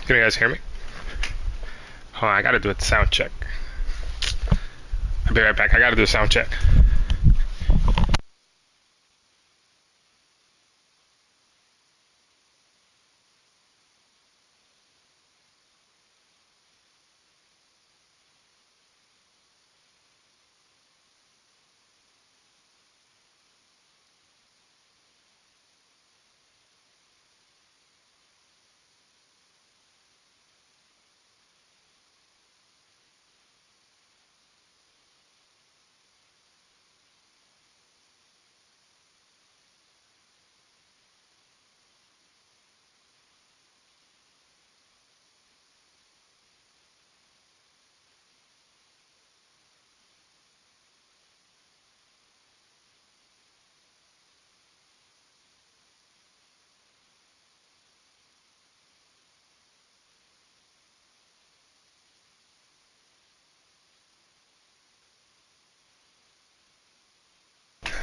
Can you guys hear me? Hold on, I gotta do a sound check. I'll be right back. I gotta do a sound check.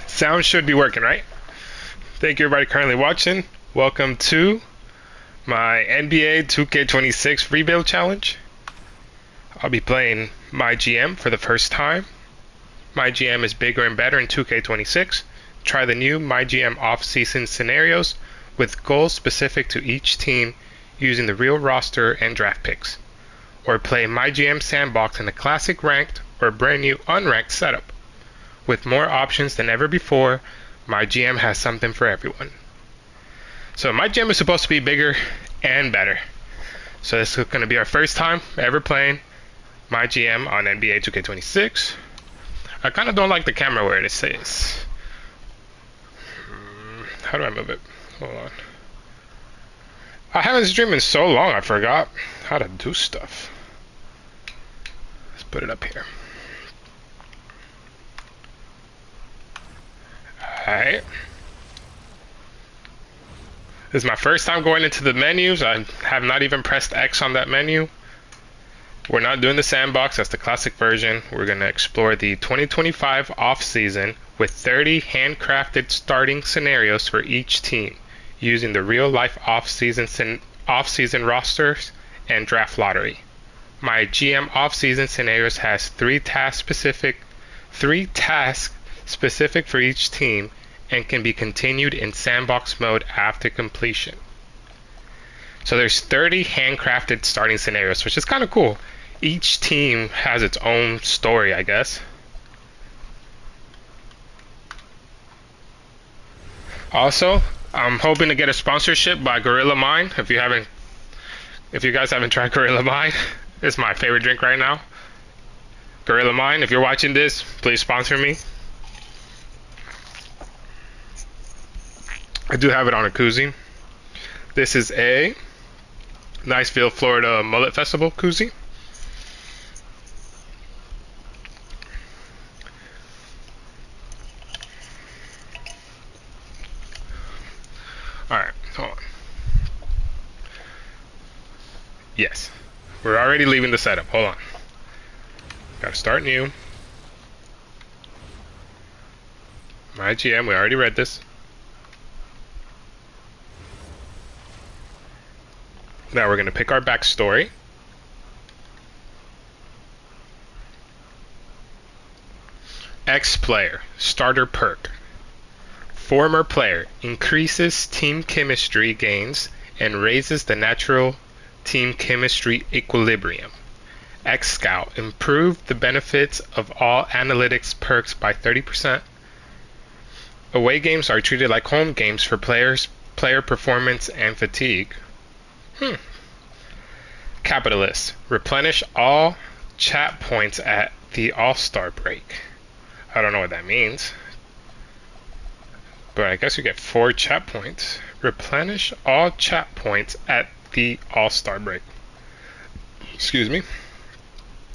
Sound should be working, right? Thank you, everybody currently watching. Welcome to my NBA 2K26 Rebuild Challenge. I'll be playing MyGM for the first time. MyGM is bigger and better in 2K26. Try the new MyGM off-season scenarios with goals specific to each team using the real roster and draft picks. Or play MyGM Sandbox in a classic ranked or brand new unranked setup. With more options than ever before, MyGM has something for everyone. So MyGM is supposed to be bigger and better. So this is going to be our first time ever playing MyGM on NBA 2K26. I kind of don't like the camera where it says. How do I move it? Hold on. I haven't streamed in so long I forgot how to do stuff. Let's put it up here. Alright. This is my first time going into the menus. I have not even pressed X on that menu. We're not doing the sandbox, that's the classic version. We're going to explore the 2025 off-season with 30 handcrafted starting scenarios for each team using the real-life off-season rosters and draft lottery. My GM off-season scenarios has three tasks specific for each team and can be continued in sandbox mode after completion. So there's 30 handcrafted starting scenarios, which is kind of cool. Each team has its own story, I guess. Also, I'm hoping to get a sponsorship by Gorilla Mine. If you guys haven't tried Gorilla Mine, it's my favorite drink right now. Gorilla Mine, if you're watching this, please sponsor me. I do have it on a koozie. This is a Niceville, Florida Mullet Festival koozie. Alright, hold on. Yes. We're already leaving the setup. Hold on. Gotta start new. MyGM, we already read this. Now we're going to pick our backstory. Ex-player, starter perk. Former player, increases team chemistry gains and raises the natural team chemistry equilibrium. Ex-scout, improve the benefits of all analytics perks by 30%. Away games are treated like home games for player performance and fatigue. Capitalist, replenish all chat points at the All-Star break. I don't know what that means, but I guess you get 4 chat points. Replenish all chat points at the All-Star break. Excuse me.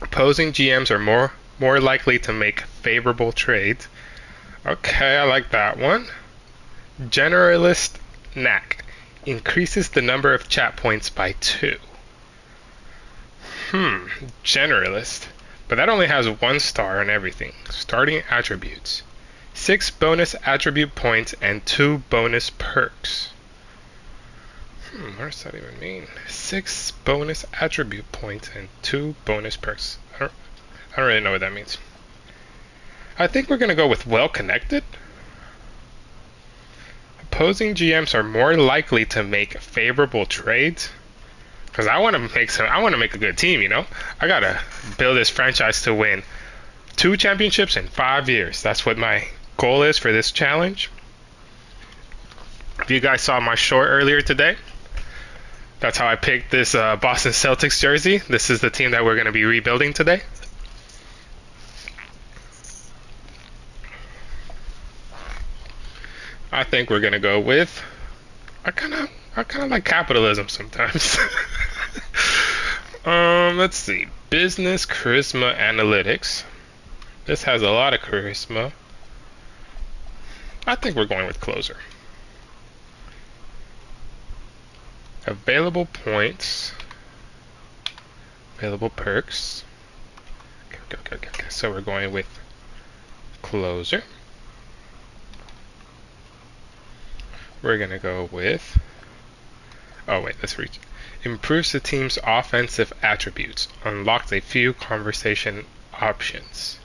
Opposing GMs are more likely to make favorable trades. Okay, I like that one. Generalist knack. Increases the number of chat points by 2. Generalist. But that only has 1 star on everything. Starting attributes. 6 bonus attribute points and 2 bonus perks. What does that even mean? 6 bonus attribute points and 2 bonus perks. I don't really know what that means. I think we're gonna go with well connected. Opposing GMs are more likely to make favorable trades. Because I want to make a good team, you know? I gotta build this franchise to win 2 championships in 5 years. That's what my goal is for this challenge. If you guys saw my short earlier today, that's how I picked this Boston Celtics jersey. This is the team that we're going to be rebuilding today. I think we're going to go with... I kind of like capitalism sometimes. Let's see. Business, charisma, analytics. This has a lot of charisma. I think we're going with closer. Available points. Available perks. Okay. So we're going with closer. We're going to go with... Oh, wait, let's reach. Improves the team's offensive attributes. Unlocks a few conversation options.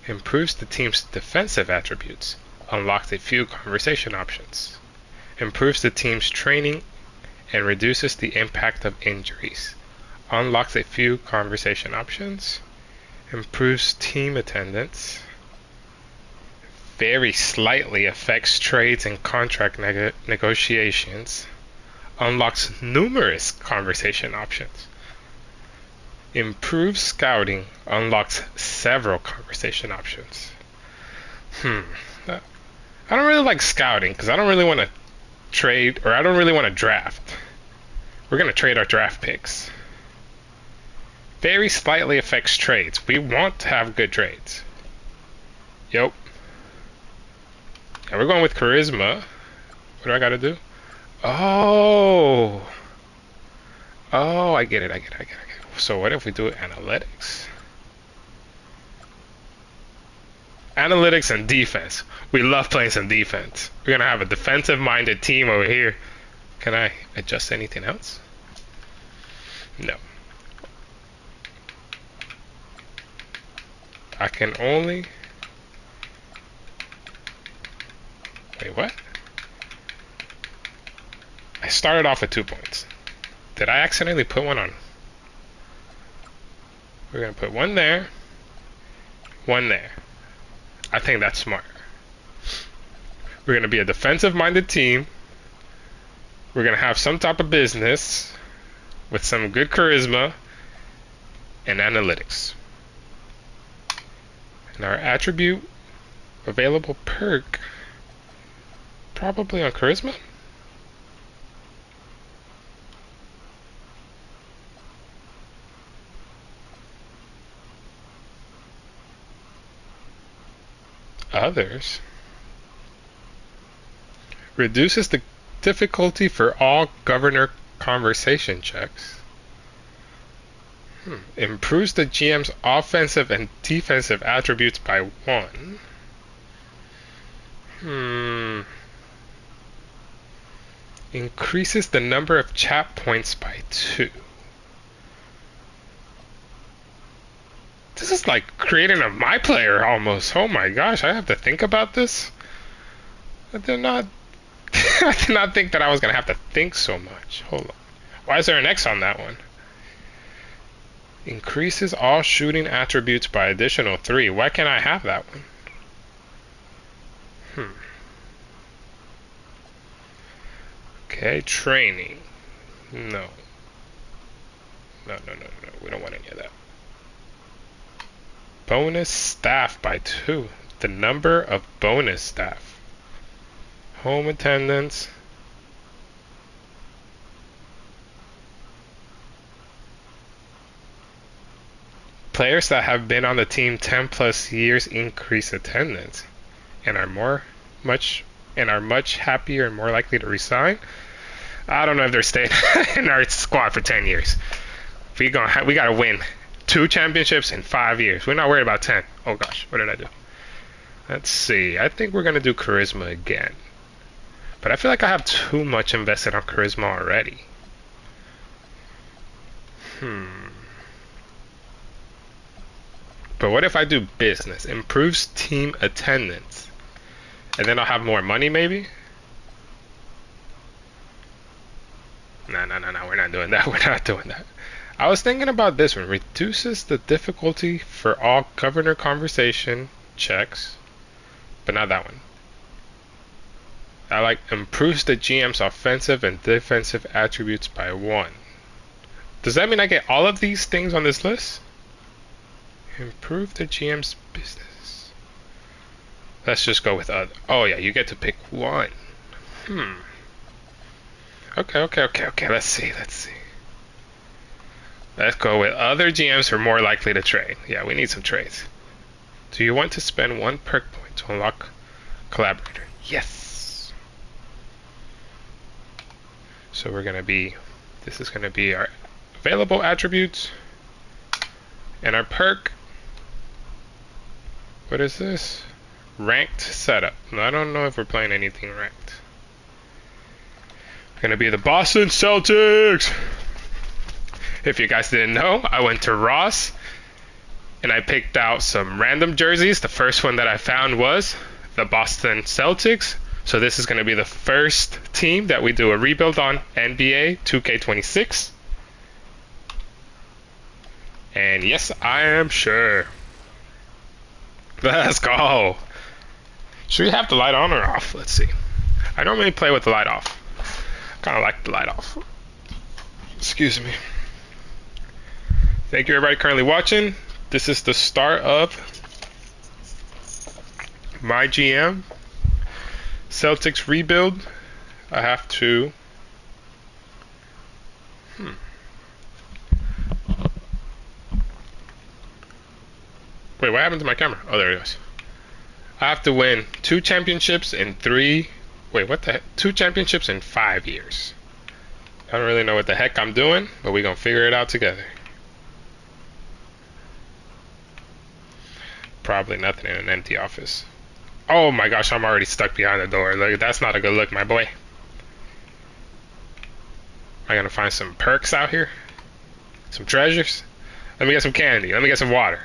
Improves the team's defensive attributes. Unlocks a few conversation options. Improves the team's training and reduces the impact of injuries. Unlocks a few conversation options. Improves team attendance. Very slightly affects trades and contract negotiations. Unlocks numerous conversation options. Improves scouting. Unlocks several conversation options. I don't really like scouting because I don't really want to trade, or I don't really want to draft. We're going to trade our draft picks. Very slightly affects trades. We want to have good trades. Yep. And we're going with charisma. What do I got to do? Oh, I get it. So what if we do analytics? Analytics and defense. We love playing some defense. We're gonna have a defensive-minded team over here. Can I adjust anything else? No. I can only... Wait, what? I started off with 2 points. Did I accidentally put one on? We're going to put one there. One there. I think that's smart. We're going to be a defensive-minded team. We're going to have some type of business with some good charisma and analytics. And our attribute available perk, probably on charisma. Others. Reduces the difficulty for all governor conversation checks. Improves the GM's offensive and defensive attributes by 1. Increases the number of chat points by 2. This is like creating a my player almost. Oh my gosh, I have to think about this. I did not think that I was gonna have to think so much. Hold on. Why is there an X on that one? Increases all shooting attributes by additional 3. Why can't I have that one? Okay, training. No. We don't want any of that. Bonus staff by 2. The number of bonus staff. Home attendance. Players that have been on the team 10 plus years increase attendance and are much happier and more likely to resign. I don't know if they're staying in our squad for 10 years. We gotta win 2 championships in 5 years. We're not worried about 10. Oh gosh, what did I do? Let's see. I think we're gonna do charisma again. But I feel like I have too much invested on charisma already. But what if I do business? Improves team attendance. And then I'll have more money maybe? No, we're not doing that. We're not doing that. I was thinking about this one. Reduces the difficulty for all governor conversation checks. But not that one. I like improves the GM's offensive and defensive attributes by 1. Does that mean I get all of these things on this list? Improve the GM's business. Let's just go with other. Oh yeah, you get to pick 1. Okay. Let's see. Let's go with other GMs who are more likely to trade. Yeah, we need some trades. Do you want to spend 1 perk point to unlock collaborator? Yes. So this is gonna be our available attributes and our perk. What is this? Ranked setup. I don't know if we're playing anything ranked. Gonna be the Boston Celtics. If you guys didn't know, I went to Ross and I picked out some random jerseys. The first one that I found was the Boston Celtics. So this is gonna be the first team that we do a rebuild on NBA 2K26. And yes, I am sure. Let's go. Should we have the light on or off? Let's see. I normally play with the light off. Kind of like the light off. Excuse me. Thank you everybody currently watching. This is the start of MyGM Celtics rebuild. I have to Wait, what happened to my camera? Oh, there it goes. I have to win 2 championships in 3. Wait, what the heck? 2 championships in 5 years. I don't really know what the heck I'm doing, but we're gonna figure it out together. Probably nothing in an empty office. Oh my gosh, I'm already stuck behind the door. Look, that's not a good look, my boy. Am I gonna find some perks out here? Some treasures? Let me get some candy. Let me get some water.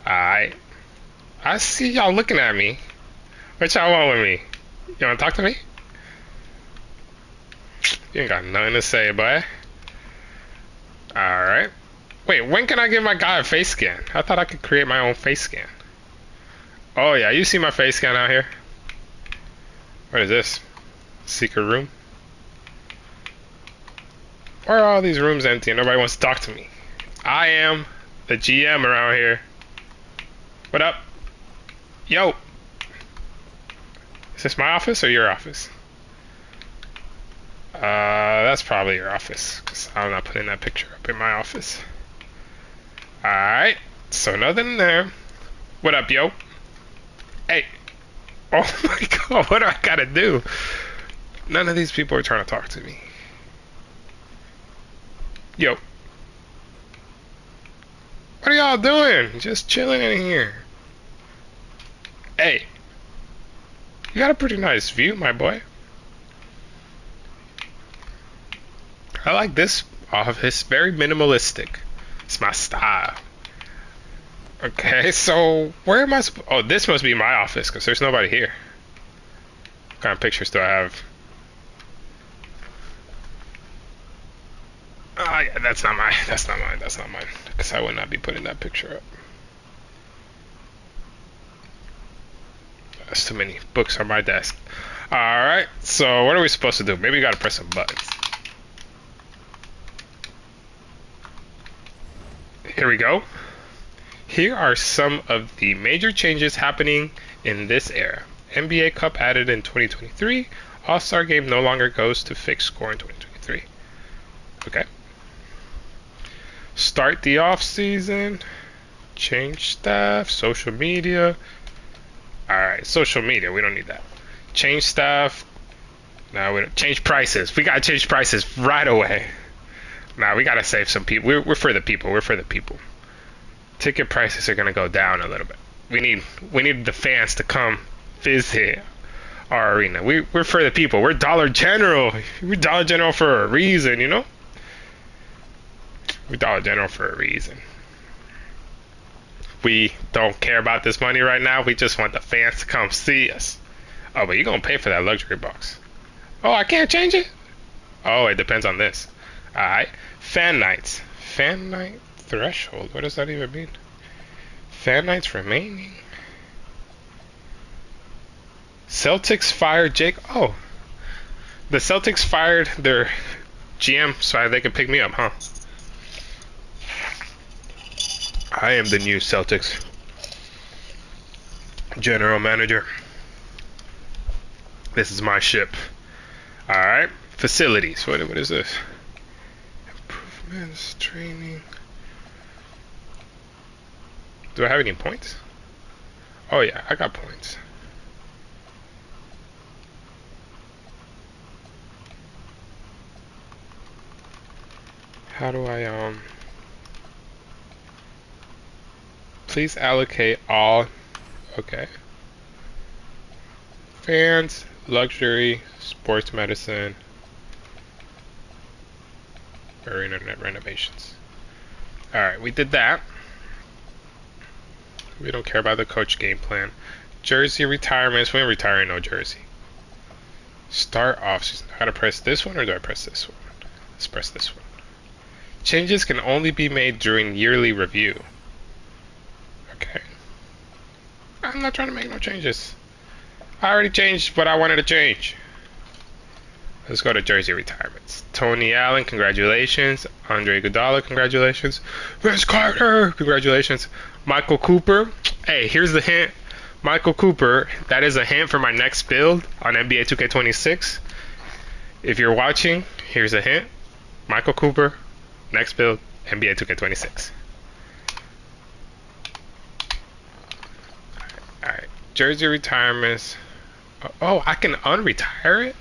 Alright. I see y'all looking at me. What y'all want with me? You wanna talk to me? You ain't got nothing to say, boy. Alright. Wait, when can I give my guy a face scan? I thought I could create my own face scan. Oh yeah, you see my face scan out here? What is this? Secret room? Why are all these rooms empty and nobody wants to talk to me? I am the GM around here. What up? Yo! Is this my office or your office? That's probably your office, because I'm not putting that picture up in my office. Alright, so nothing there. What up, yo? Hey! Oh my god, what do I gotta do? None of these people are trying to talk to me. Yo. What are y'all doing? Just chilling in here. Hey. You got a pretty nice view, my boy. I like this office. Very minimalistic. It's my style. Okay, so where am I? Oh, this must be my office because there's nobody here. What kind of pictures do I have? Yeah, that's not mine. That's not mine. That's not mine. Because I would not be putting that picture up. That's too many books on my desk. Alright, so what are we supposed to do? Maybe we gotta press some buttons. Here we go. Here are some of the major changes happening in this era. NBA Cup added in 2023. All-Star Game no longer goes to fixed score in 2023. Okay. Start the off season. Change staff. Social media. Alright, social media. We don't need that. Change staff. Now we don't change prices. We gotta change prices right away. Now we gotta save some people. We're for the people. We're for the people. Ticket prices are gonna go down a little bit. We need the fans to come visit. our arena. We're for the people. We're Dollar General. We're Dollar General for a reason, you know? We're Dollar General for a reason. We don't care about this money right now. We just want the fans to come see us. Oh, but you're going to pay for that luxury box. Oh, I can't change it? Oh, it depends on this. Alright. Fan nights. Fan night threshold. What does that even mean? Fan nights remaining. Celtics fired Jake. Oh. The Celtics fired their GM so they could pick me up, huh? I am the new Celtics general manager. This is my ship. Alright. Facilities. What is this? Improvements, training. Do I have any points? Oh yeah, I got points. How do I please allocate all. Okay. Fans, luxury, sports medicine, arena renovations. Alright, we did that. We don't care about the coach game plan. Jersey retirements. We ain't retiring no jersey. Start off season. I gotta press this one or do I press this one? Let's press this one. Changes can only be made during yearly review. Okay. I'm not trying to make no changes. I already changed what I wanted to change. Let's go to jersey retirements. Tony Allen, congratulations. Andre Iguodala, congratulations. Vince Carter, congratulations. Michael Cooper. Hey, here's the hint. Michael Cooper, that is a hint for my next build on NBA 2K26. If you're watching, here's a hint. Michael Cooper, next build, NBA 2K26. Alright, jersey retirements. Oh, I can unretire it?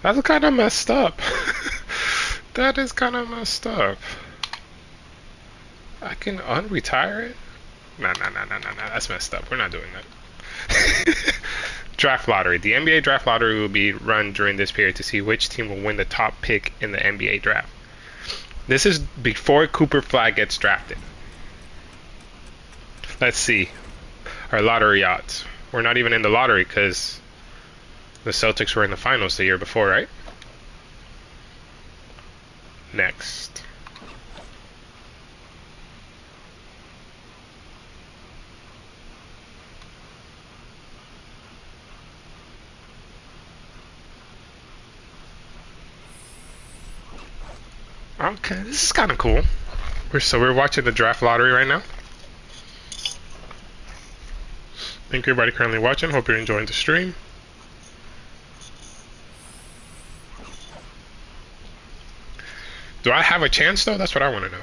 That's kind of messed up. That is kind of messed up. I can unretire it? Nah, that's messed up. We're not doing that. Draft lottery. The NBA draft lottery will be run during this period to see which team will win the top pick in the NBA draft. This is before Cooper Flag gets drafted. Let's see. Our lottery odds. We're not even in the lottery because the Celtics were in the finals the year before, right? Next. Okay, this is kind of cool. We're watching the draft lottery right now. Thank you everybody currently watching. Hope you're enjoying the stream. Do I have a chance though? That's what I want to know.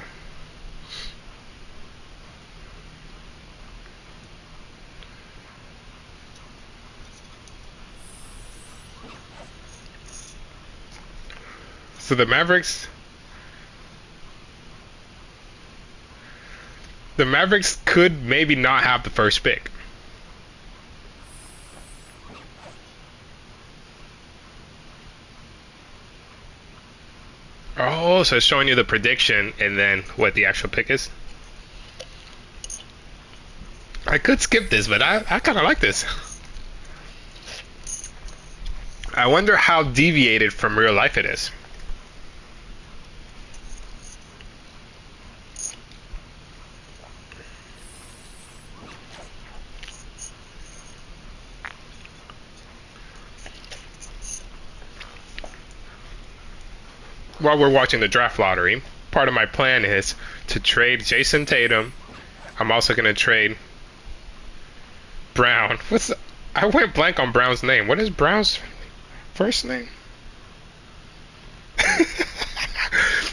So the Mavericks could maybe not have the first pick. Oh, so it's showing you the prediction and then what the actual pick is. I could skip this, but I kind of like this. I wonder how deviated from real life it is. While we're watching the draft lottery, part of my plan is to trade Jason Tatum. I'm also going to trade Brown. I went blank on Brown's name. What is Brown's first name?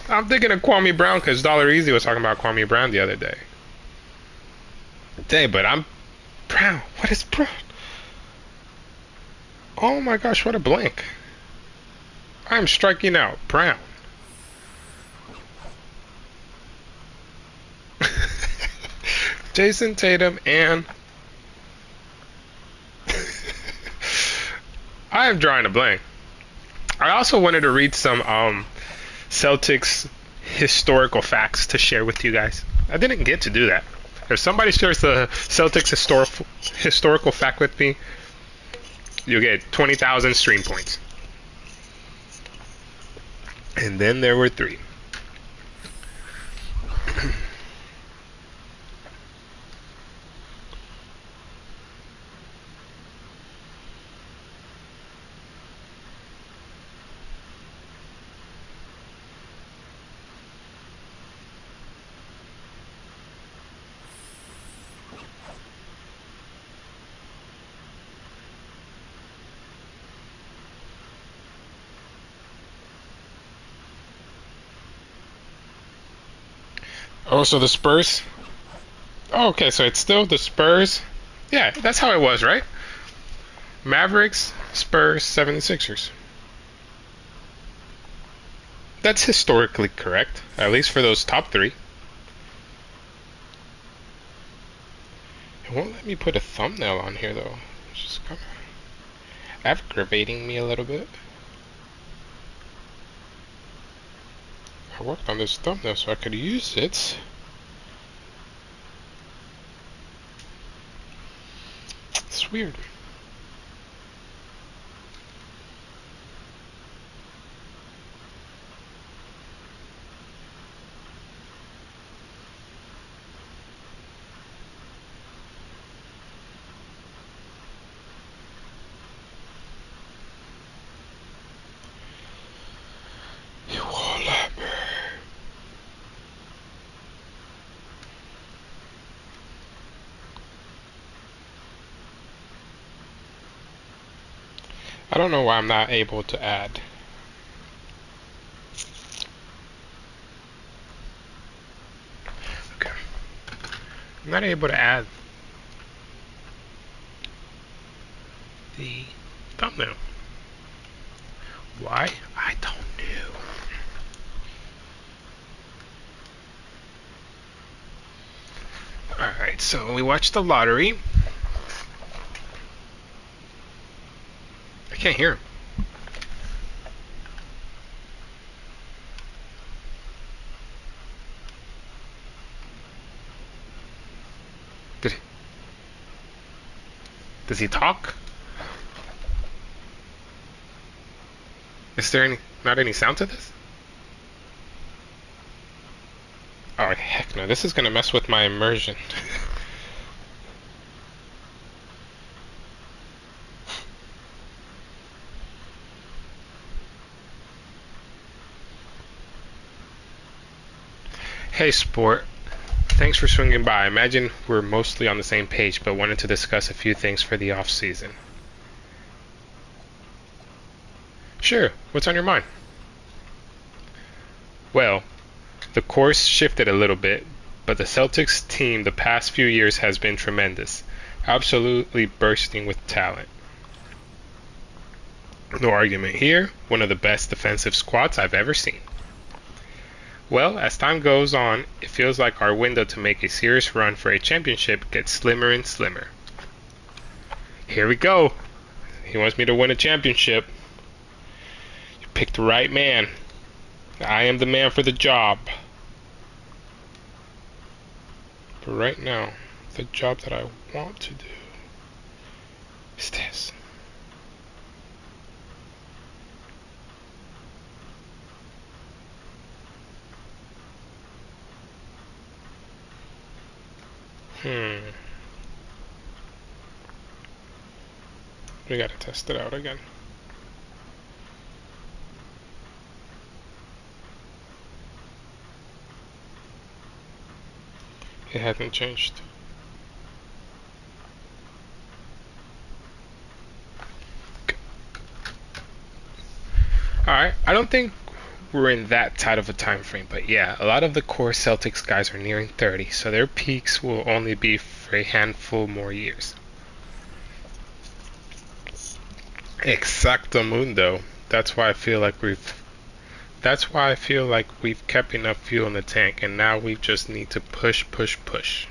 I'm thinking of Kwame Brown because Dollar Easy was talking about Kwame Brown the other day. Dang, but I'm Brown. What is Brown? Oh my gosh, what a blank. I'm striking out. Brown. Jason Tatum and I am drawing a blank. I also wanted to read some Celtics historical facts to share with you guys. I didn't get to do that. If somebody shares the Celtics historical fact with me, you'll get 20,000 stream points. And then there were 3. Oh, so the Spurs? Oh, okay, so it's still the Spurs. Yeah, that's how it was, right? Mavericks, Spurs, 76ers. That's historically correct, at least for those top 3. It won't let me put a thumbnail on here, though. It's just kind of aggravating me a little bit. I worked on this thumbnail so I could use it. It's weird. I don't know why I'm not able to add. Okay. I'm not able to add the thumbnail. Why? I don't know. Alright, so we watched the lottery. I can't hear him. Does he talk? Is there not any sound to this? Oh, heck no. This is gonna mess with my immersion. Hey, Sport. Thanks for swinging by. I imagine we're mostly on the same page, but wanted to discuss a few things for the off-season. Sure. What's on your mind? Well, the course shifted a little bit, but the Celtics team the past few years has been tremendous. Absolutely bursting with talent. No argument here. One of the best defensive squads I've ever seen. Well, as time goes on, it feels like our window to make a serious run for a championship gets slimmer and slimmer. Here we go. He wants me to win a championship. You picked the right man. I am the man for the job. But right now, the job that I want to do is this. We gotta test it out again. It hasn't changed. Alright, I don't think we're in that tight of a time frame, but yeah, a lot of the core Celtics guys are nearing 30, so their peaks will only be for a handful more years. Exactamundo. That's why I feel like we've kept enough fuel in the tank, and now we just need to push.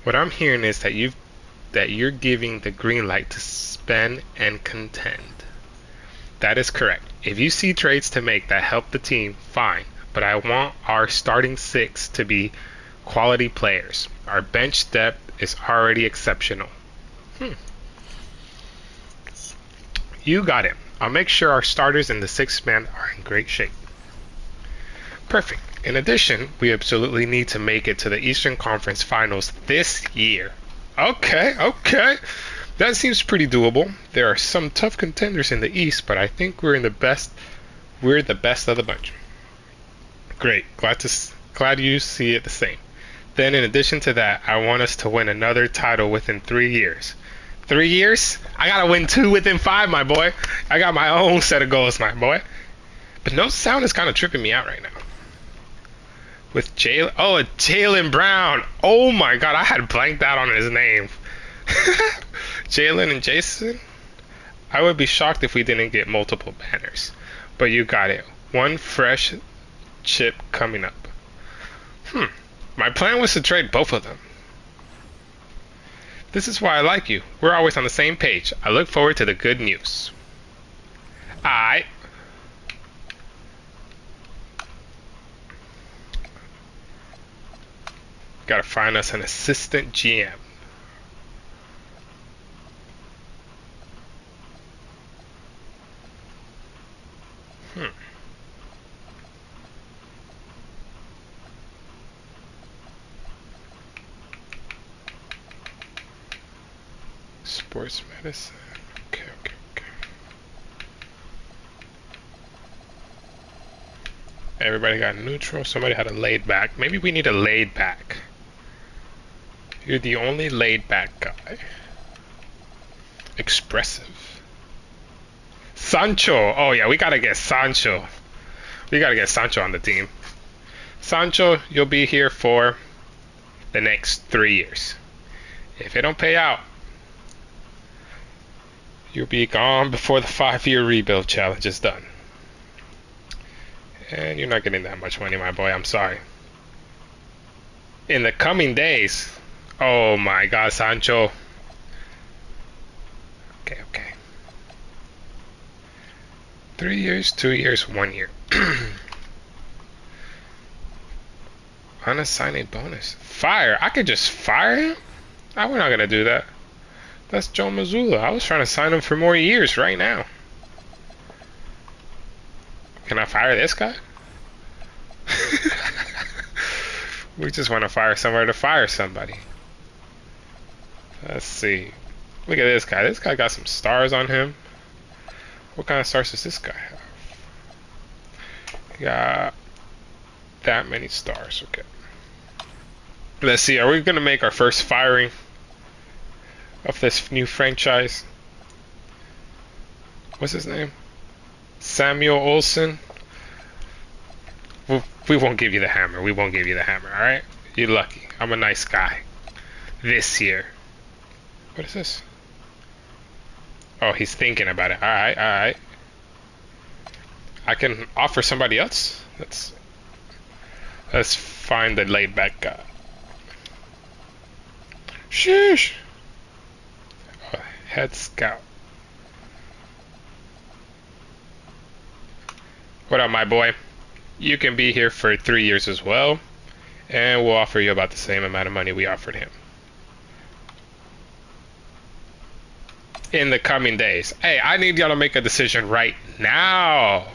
What I'm hearing is that you've that you're giving the green light to spend and contend. That is correct. If you see trades to make that help the team, fine. But I want our starting six to be quality players. Our bench depth is already exceptional. You got it. I'll make sure our starters in the sixth man are in great shape. Perfect. In addition, we absolutely need to make it to the Eastern Conference Finals this year. Okay. That seems pretty doable. There are some tough contenders in the East, but I think we're the best of the bunch. Great. Glad you see it the same. Then in addition to that, I want us to win another title within 3 years. 3 years? I gotta win 2 within 5, my boy. I got my own set of goals, my boy. But no sound is kind of tripping me out right now. With Jaylen Brown. Oh my god, I had blanked out on his name. Jaylen and Jason. I would be shocked if we didn't get multiple banners. But you got it. One fresh chip coming up. My plan was to trade both of them. This is why I like you. We're always on the same page. I look forward to the good news. Alright. Gotta find us an assistant GM. Sports medicine. Okay. Everybody got neutral. Somebody had a laid back. Maybe we need a laid back. You're the only laid back guy. Expressive. Sancho. Oh yeah, we gotta get Sancho. We gotta get Sancho on the team. Sancho, you'll be here for the next 3 years. If it don't pay out, you'll be gone before the 5-year rebuild challenge is done. And you're not getting that much money, my boy. I'm sorry. In the coming days. Oh my god, Sancho. Okay. 3 years, 2 years, 1 year. Unassigning bonus. Fire. I could just fire him? Oh, we're not gonna do that. That's Joe Mazzulla. I was trying to sign him for more years right now. Can I fire this guy? We just want to fire somewhere to fire somebody. Let's see. Look at this guy. This guy got some stars on him. What kind of stars does this guy have? He got that many stars. Okay. Let's see. Are we going to make our first firing of this new franchise? What's his name? Samuel Olsen. We won't give you the hammer. We won't give you the hammer, alright? You're lucky. I'm a nice guy. This year. What is this? Oh, he's thinking about it. Alright. I can offer somebody else. Let's find the laid back guy. Sheesh. Oh, head scout. What up, my boy? You can be here for 3 years as well, and we'll offer you about the same amount of money we offered him. In the coming days. Hey, I need y'all to make a decision right now.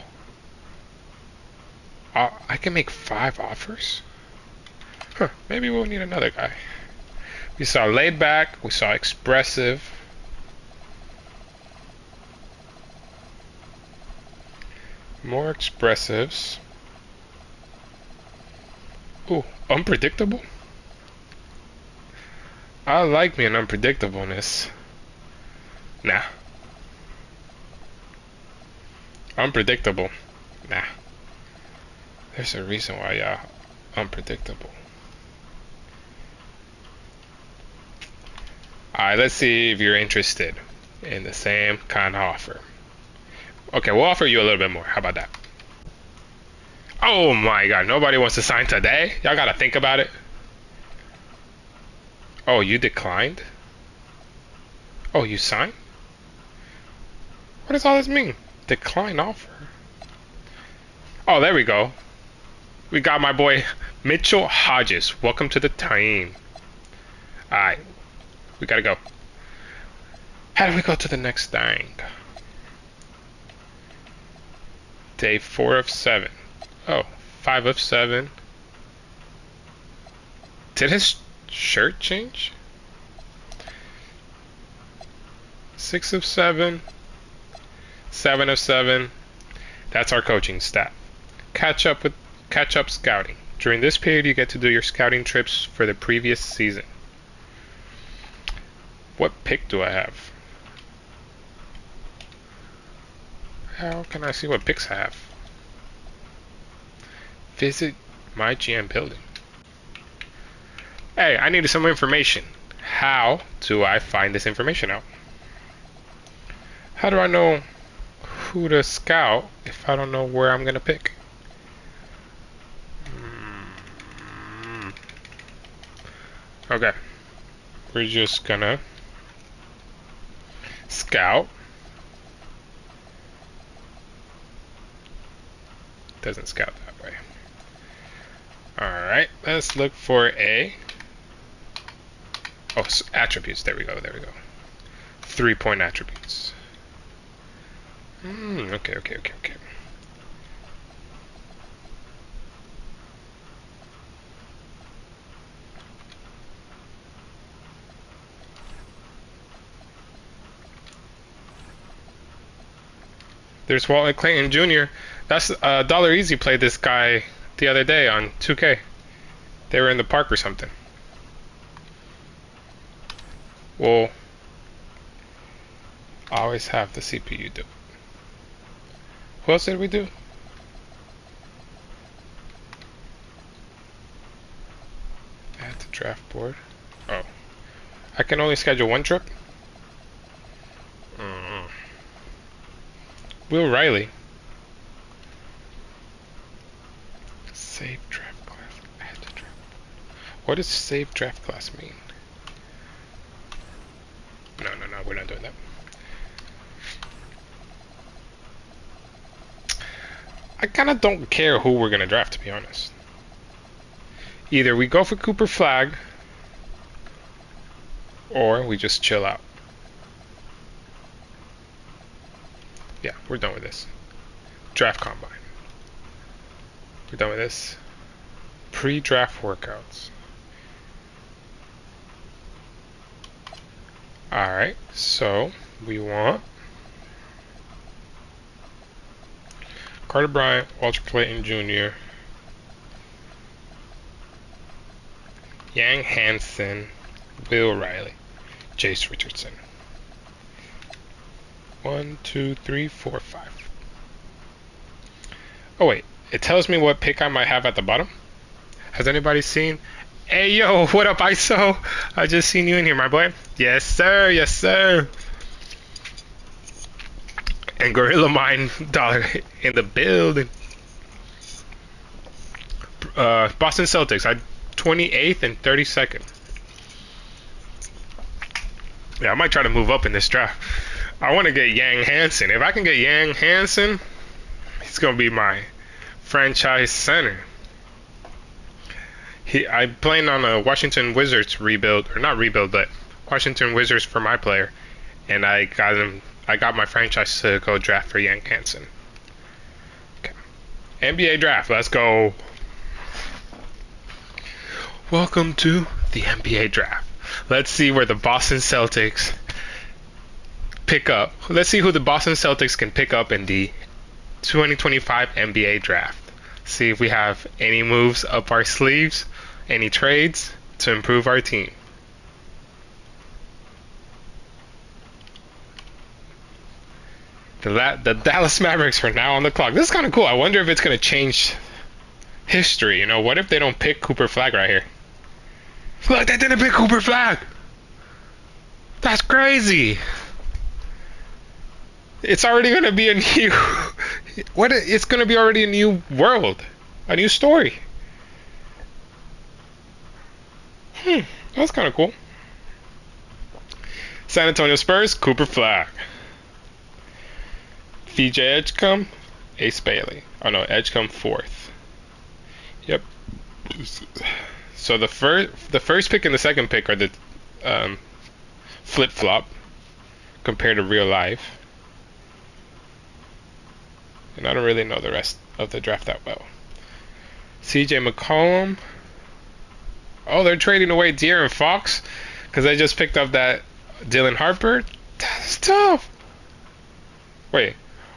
I can make 5 offers? Huh, maybe we'll need another guy. We saw laid back, we saw expressive. More expressives. Ooh, unpredictable? I like me an unpredictableness. Nah. Unpredictable. Nah. There's a reason why y'all unpredictable. Alright, let's see if you're interested in the same kind of offer. Okay, we'll offer you a little bit more. How about that? Oh my god, nobody wants to sign today? Y'all gotta think about it. Oh, you declined? Oh, you signed? What does all this mean? Decline offer. Oh, there we go. We got my boy Mitchell Hodges. Welcome to the team. Alright. We gotta go. How do we go to the next thing? Day 4 of 7. Oh, 5 of 7. Did his shirt change? 6 of 7. 7 of 7. That's our coaching stat. Catch up scouting. During this period, you get to do your scouting trips for the previous season. What pick do I have? How can I see what picks I have? Visit MyGM building. Hey, I needed some information. How do I find this information out? How do I know who to scout if I don't know where I'm gonna pick? Okay, we're just gonna scout. Doesn't scout that way. Alright, let's look for attributes. There we go, there we go. 3-point attributes. Okay. There's Walton Clayton Jr. That's Dollar Easy played this guy the other day on 2K. They were in the park or something. Well, I always have the CPU do it. Who else did we do? Add to draft board. Oh. I can only schedule one trip? Will Riley. Save draft class. Add to draft. What does save draft class mean? No, we're not doing that. I kind of don't care who we're going to draft, to be honest. Either we go for Cooper Flag, or we just chill out. Yeah, we're done with this. Draft combine. We're done with this. Pre-draft workouts. Alright, so we want Carter Bryant, Walter Clayton Jr., Yang Hansen, Will Riley, Jace Richardson. 1, 2, 3, 4, 5. Oh wait, it tells me what pick I might have at the bottom. Has anybody seen? Hey yo, what up ISO? I just seen you in here, my boy. Yes sir, yes sir. And Gorilla Mine Dollar in the building. Boston Celtics, I 28th and 32nd. Yeah, I might try to move up in this draft. I want to get Yang Hansen. If I can get Yang Hansen, he's gonna be my franchise center. I'm playing on a Washington Wizards rebuild, or not rebuild, but Washington Wizards for my player, and I got him. I got my franchise to go draft for Yang Hansen. Okay. NBA draft. Let's go. Welcome to the NBA draft. Let's see where the Boston Celtics pick up. Let's see who the Boston Celtics can pick up in the 2025 NBA draft. See if we have any moves up our sleeves, any trades to improve our team. The Dallas Mavericks are now on the clock. This is kind of cool. I wonder if it's going to change history. You know, what if they don't pick Cooper Flag right here? Look, they didn't pick Cooper Flag. That's crazy. It's already going to be a new... It's going to be already a new world. A new story. That's kind of cool. San Antonio Spurs, Cooper Flag. VJ Edgecombe, Ace Bailey. Oh no, Edgecombe fourth. Yep. So the first pick and the second pick are the flip flop compared to real life. And I don't really know the rest of the draft that well. CJ McCollum. Oh, they're trading away De'Aaron Fox because they just picked up that Dylan Harper. That's tough. Wait,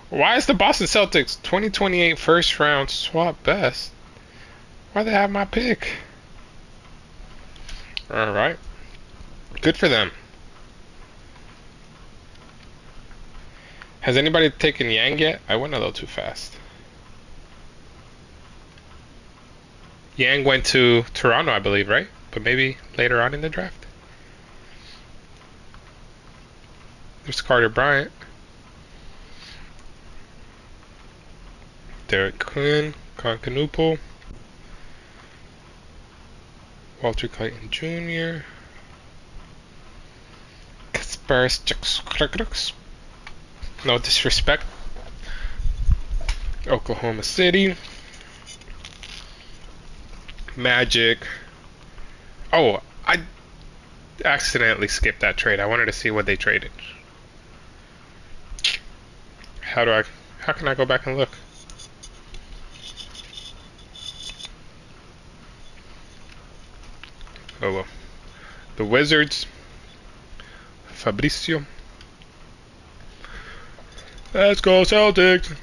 why is the Boston Celtics 2028 first round swap best? Why they have my pick? Alright. Good for them. Has anybody taken Yang yet? I went a little too fast. Yang went to Toronto, I believe, right? But maybe later on in the draft. There's Carter Bryant. Derek Quinn, Concanoople, Walter Clayton Jr., Kasparis, no disrespect, Oklahoma City, Magic. Oh, I accidentally skipped that trade. I wanted to see what they traded. How can I go back and look? Oh well. The Wizards, Fabricio. Let's go Celtics.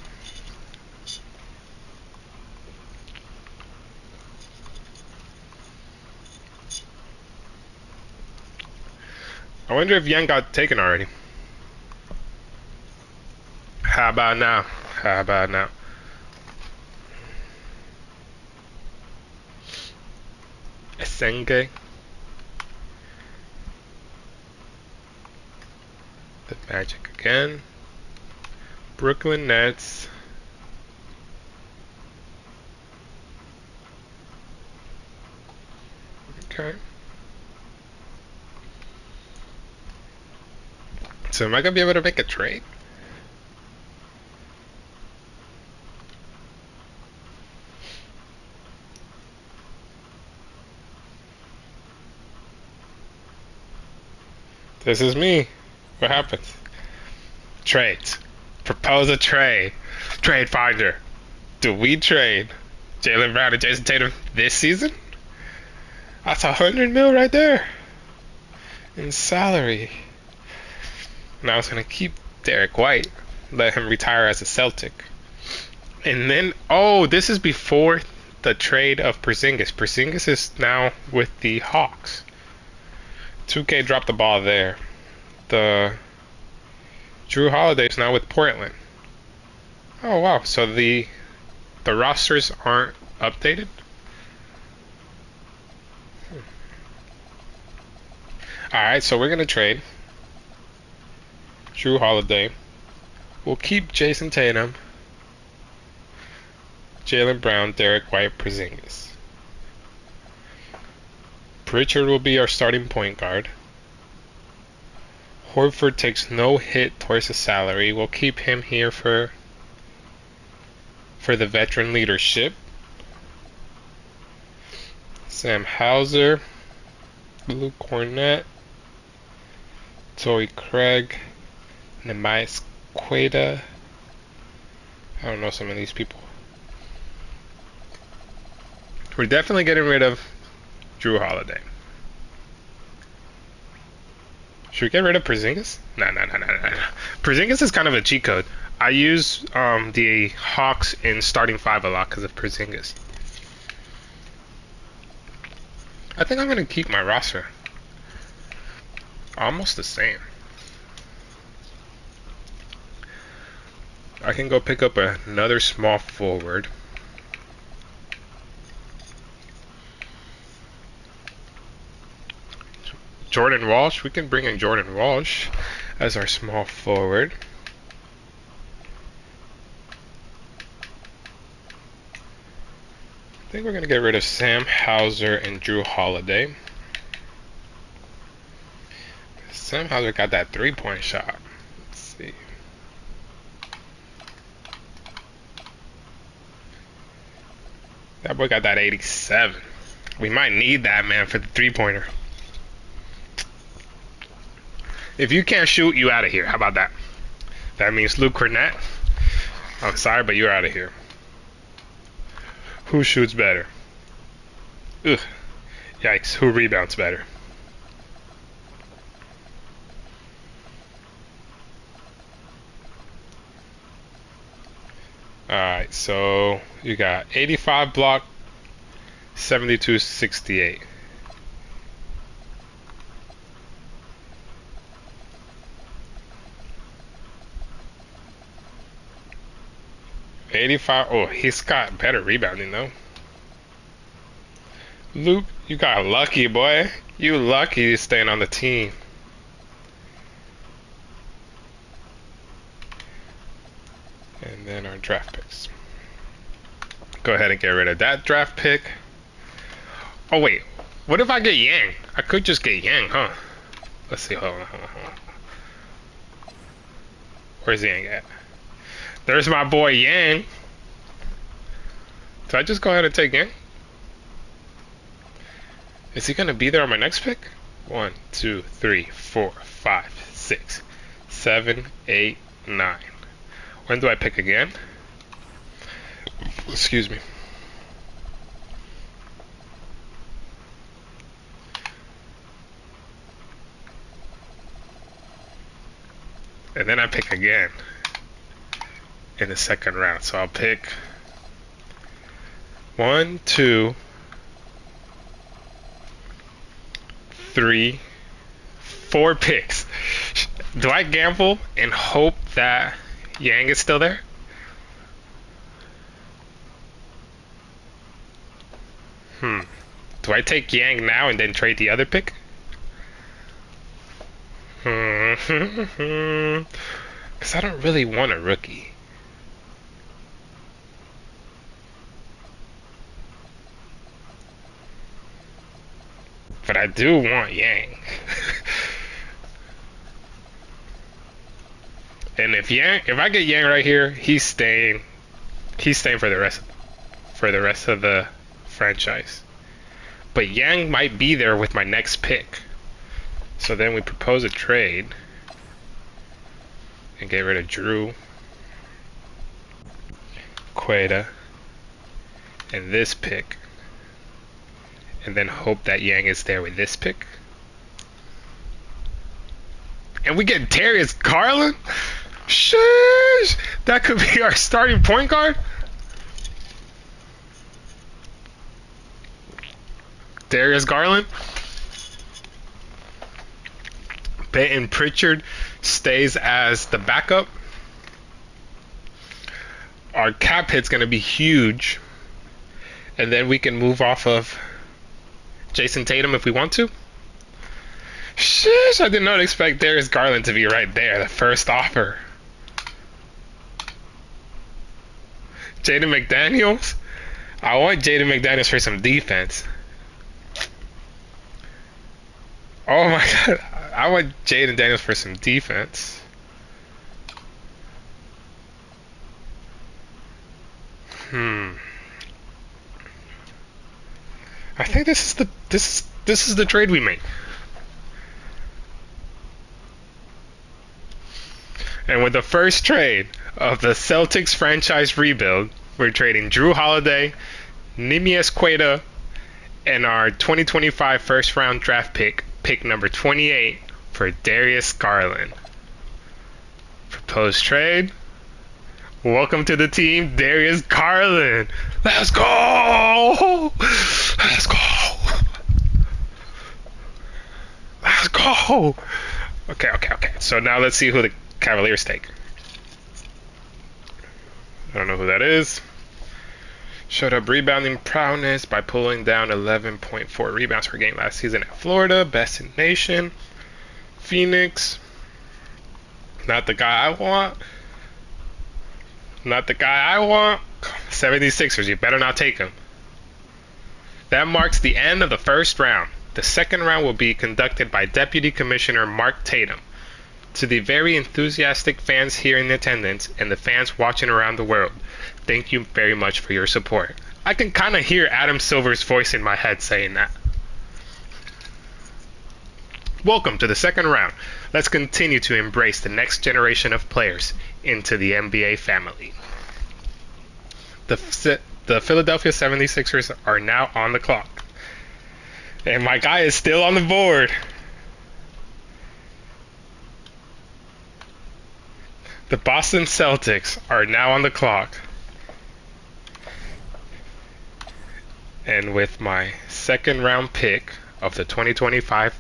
I wonder if Yang got taken already. How about now? How about now? Esenge. The Magic again. Brooklyn Nets. Okay. So am I gonna be able to make a trade? This is me. What happens? Trades. Propose a trade. Trade finder. Do we trade Jaylen Brown and Jason Tatum this season? That's $100 million right there in salary. And I was gonna keep Derek White, let him retire as a Celtic, and then this is before the trade of Porzingis. Porzingis is now with the Hawks. 2K dropped the ball there. The Drew Holiday's now with Portland. Oh wow! So the rosters aren't updated. All right, so we're gonna trade Drew Holiday. We'll keep Jason Tatum, Jaylen Brown, Derek White, Porzingis. Pritchard will be our starting point guard. Horford takes no hit towards the salary. We'll keep him here for the veteran leadership. Sam Hauser, Luke Cornett, Torrey Craig, Nehemias Queta. I don't know some of these people. We're definitely getting rid of Drew Holiday. Should we get rid of Porzingis? No. Porzingis is kind of a cheat code. I use the Hawks in starting five a lot because of Porzingis. I think I'm going to keep my roster almost the same. I can go pick up another small forward. Jordan Walsh, we can bring in Jordan Walsh as our small forward. I think we're going to get rid of Sam Hauser and Drew Holiday. Somehow we got that 3-point shot. Let's see. That boy got that 87. We might need that, man, for the 3-pointer. If you can't shoot, you out of here. How about that? That means Luke Cornett. I'm sorry, but you're out of here. Who shoots better? Ugh. Yikes. Who rebounds better? Alright, so you got 85 block, 72 68. Oh, he's got better rebounding though. Luke, you got lucky, boy. You lucky staying on the team. And then our draft picks. Go ahead and get rid of that draft pick. Oh wait, what if I get Yang? I could just get Yang, huh? Let's see, hold on. Where's Yang at? There's my boy Yang. Do I just go ahead and take Yang? Is he gonna be there on my next pick? 1, 2, 3, 4, 5, 6, 7, 8, 9. When do I pick again? Excuse me. And then I pick again in the second round. So I'll pick 1, 2, 3, 4 picks. Do I gamble and hope that Yang is still there? Do I take Yang now and then trade the other pick? Because I don't really want a rookie. But I do want Yang. And if I get Yang right here, he's staying for the rest of the franchise. But Yang might be there with my next pick. So then we propose a trade and get rid of Drew, Queta, and this pick. And then hope that Yang is there with this pick. And we get Darius Garland? Sheesh! That could be our starting point guard? Darius Garland? Peyton Pritchard stays as the backup. Our cap hit's going to be huge. And then we can move off of Jason Tatum if we want to. Sheesh, I did not expect Darius Garland to be right there, the first offer. Jaden McDaniels? I want Jaden McDaniels for some defense. Oh my god, I want Jaden Daniels for some defense. I think this is the trade we make. And with the first trade of the Celtics franchise rebuild, we're trading Drew Holiday, Nimias Queta, and our 2025 first round draft pick number 28 for Darius Garland. Proposed trade. Welcome to the team, Darius Garland. Let's go! Let's go! Let's go! Okay. So now let's see who the Cavaliers take. I don't know who that is. Showed up rebounding prowess by pulling down 11.4 rebounds per game last season at Florida. Best in nation. Phoenix. Not the guy I want. Not the guy I want. 76ers, you better not take him. That marks the end of the first round. The second round will be conducted by Deputy Commissioner Mark Tatum. To the very enthusiastic fans here in attendance and the fans watching around the world, thank you very much for your support. I can kind of hear Adam Silver's voice in my head saying that. Welcome to the second round. Let's continue to embrace the next generation of players into the NBA family. The Philadelphia 76ers are now on the clock. And my guy is still on the board. The Boston Celtics are now on the clock. And with my second round pick of the 2025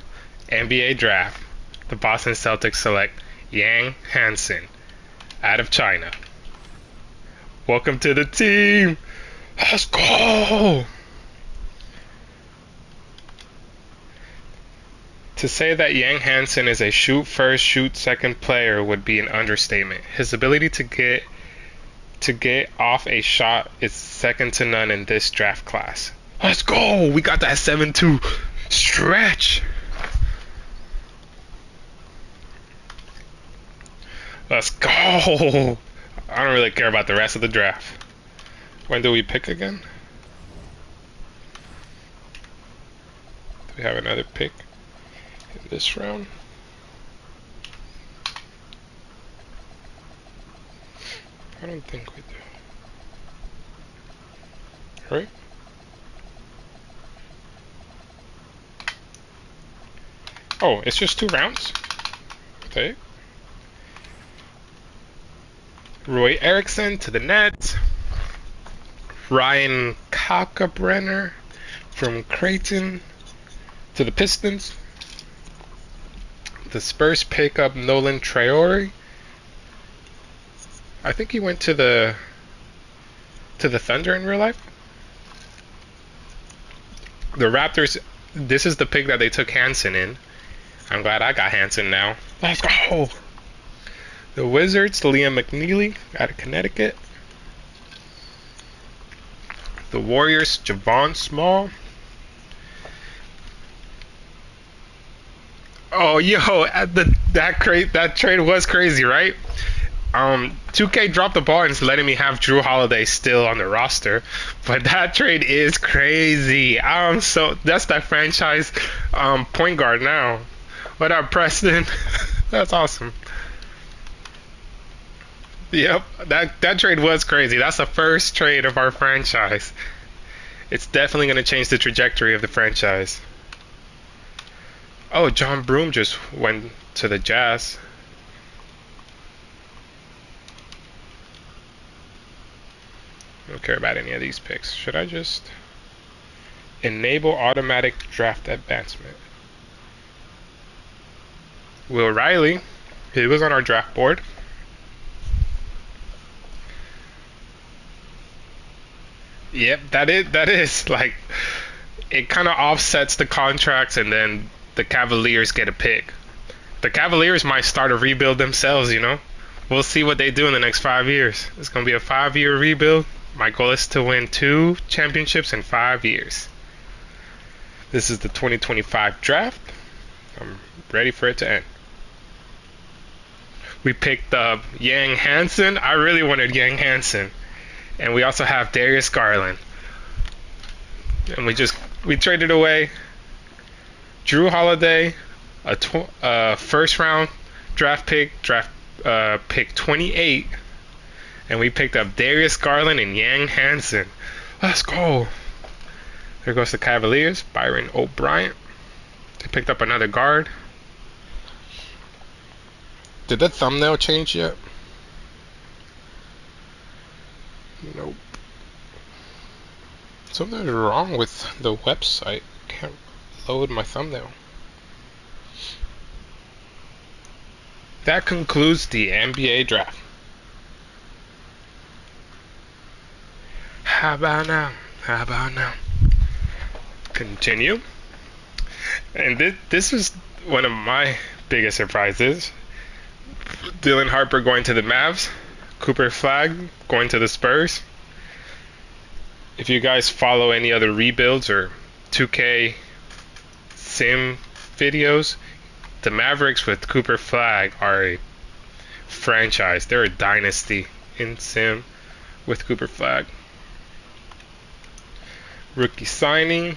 NBA draft, the Boston Celtics select Yang Hansen out of China. Welcome to the team. Let's go. To say that Yang Hansen is a shoot first, shoot second player would be an understatement. His ability to get off a shot is second to none in this draft class. Let's go! We got that 7-2 stretch. Let's go! I don't really care about the rest of the draft. When do we pick again? Do we have another pick in this round? I don't think we do. Right? Oh, it's just 2 rounds? Okay. Roy Erickson to the Nets. Ryan Kalkbrenner from Creighton to the Pistons. The Spurs pick up Nolan Traore. I think he went to the Thunder in real life. The Raptors, this is the pick that they took Hansen in. I'm glad I got Hansen now. Let's go! The Wizards, Liam McNeely out of Connecticut. The Warriors, Javon Small. Oh, yo, that trade was crazy, right? 2K dropped the ball and is letting me have Drew Holiday still on the roster, but that trade is crazy. That's that franchise point guard now. What up, Preston? That's awesome. Yep, that trade was crazy. That's the first trade of our franchise. It's definitely going to change the trajectory of the franchise. Oh, John Broome just went to the Jazz. I don't care about any of these picks. Should I just enable automatic draft advancement? Will Riley, he was on our draft board. Yep, that is like, it kind of offsets the contracts, and then the Cavaliers get a pick. The Cavaliers might start a rebuild themselves, you know. We'll see what they do in the next 5 years. It's going to be a 5-year rebuild. My goal is to win 2 championships in 5 years. This is the 2025 draft. I'm ready for it to end. We picked up Yang Hansen. I really wanted Yang Hansen. And we also have Darius Garland. And we traded away Drew Holiday, a first round draft pick, pick 28, and we picked up Darius Garland and Yang Hansen. Let's go. There goes the Cavaliers, Byron O'Brien. They picked up another guard. Did the thumbnail change yet? Nope. Something's wrong with the website. Can't load my thumbnail. That concludes the NBA draft. How about now? How about now? Continue. And this was one of my biggest surprises. Dylan Harper going to the Mavs. Cooper Flag going to the Spurs. If you guys follow any other rebuilds or 2K sim videos, the Mavericks with Cooper Flag are a franchise. They're a dynasty in sim with Cooper Flag. Rookie signing.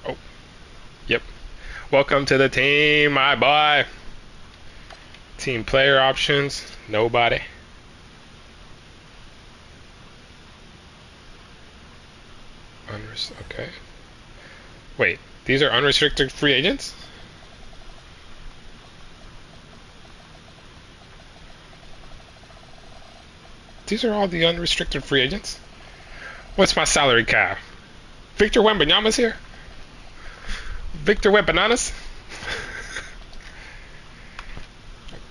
Oh, yep. Welcome to the team, my boy. Team player options. Nobody. Okay. Wait, these are unrestricted free agents? These are all the unrestricted free agents? What's my salary cap? Victor Wembanyama's here? Victor Wembananas?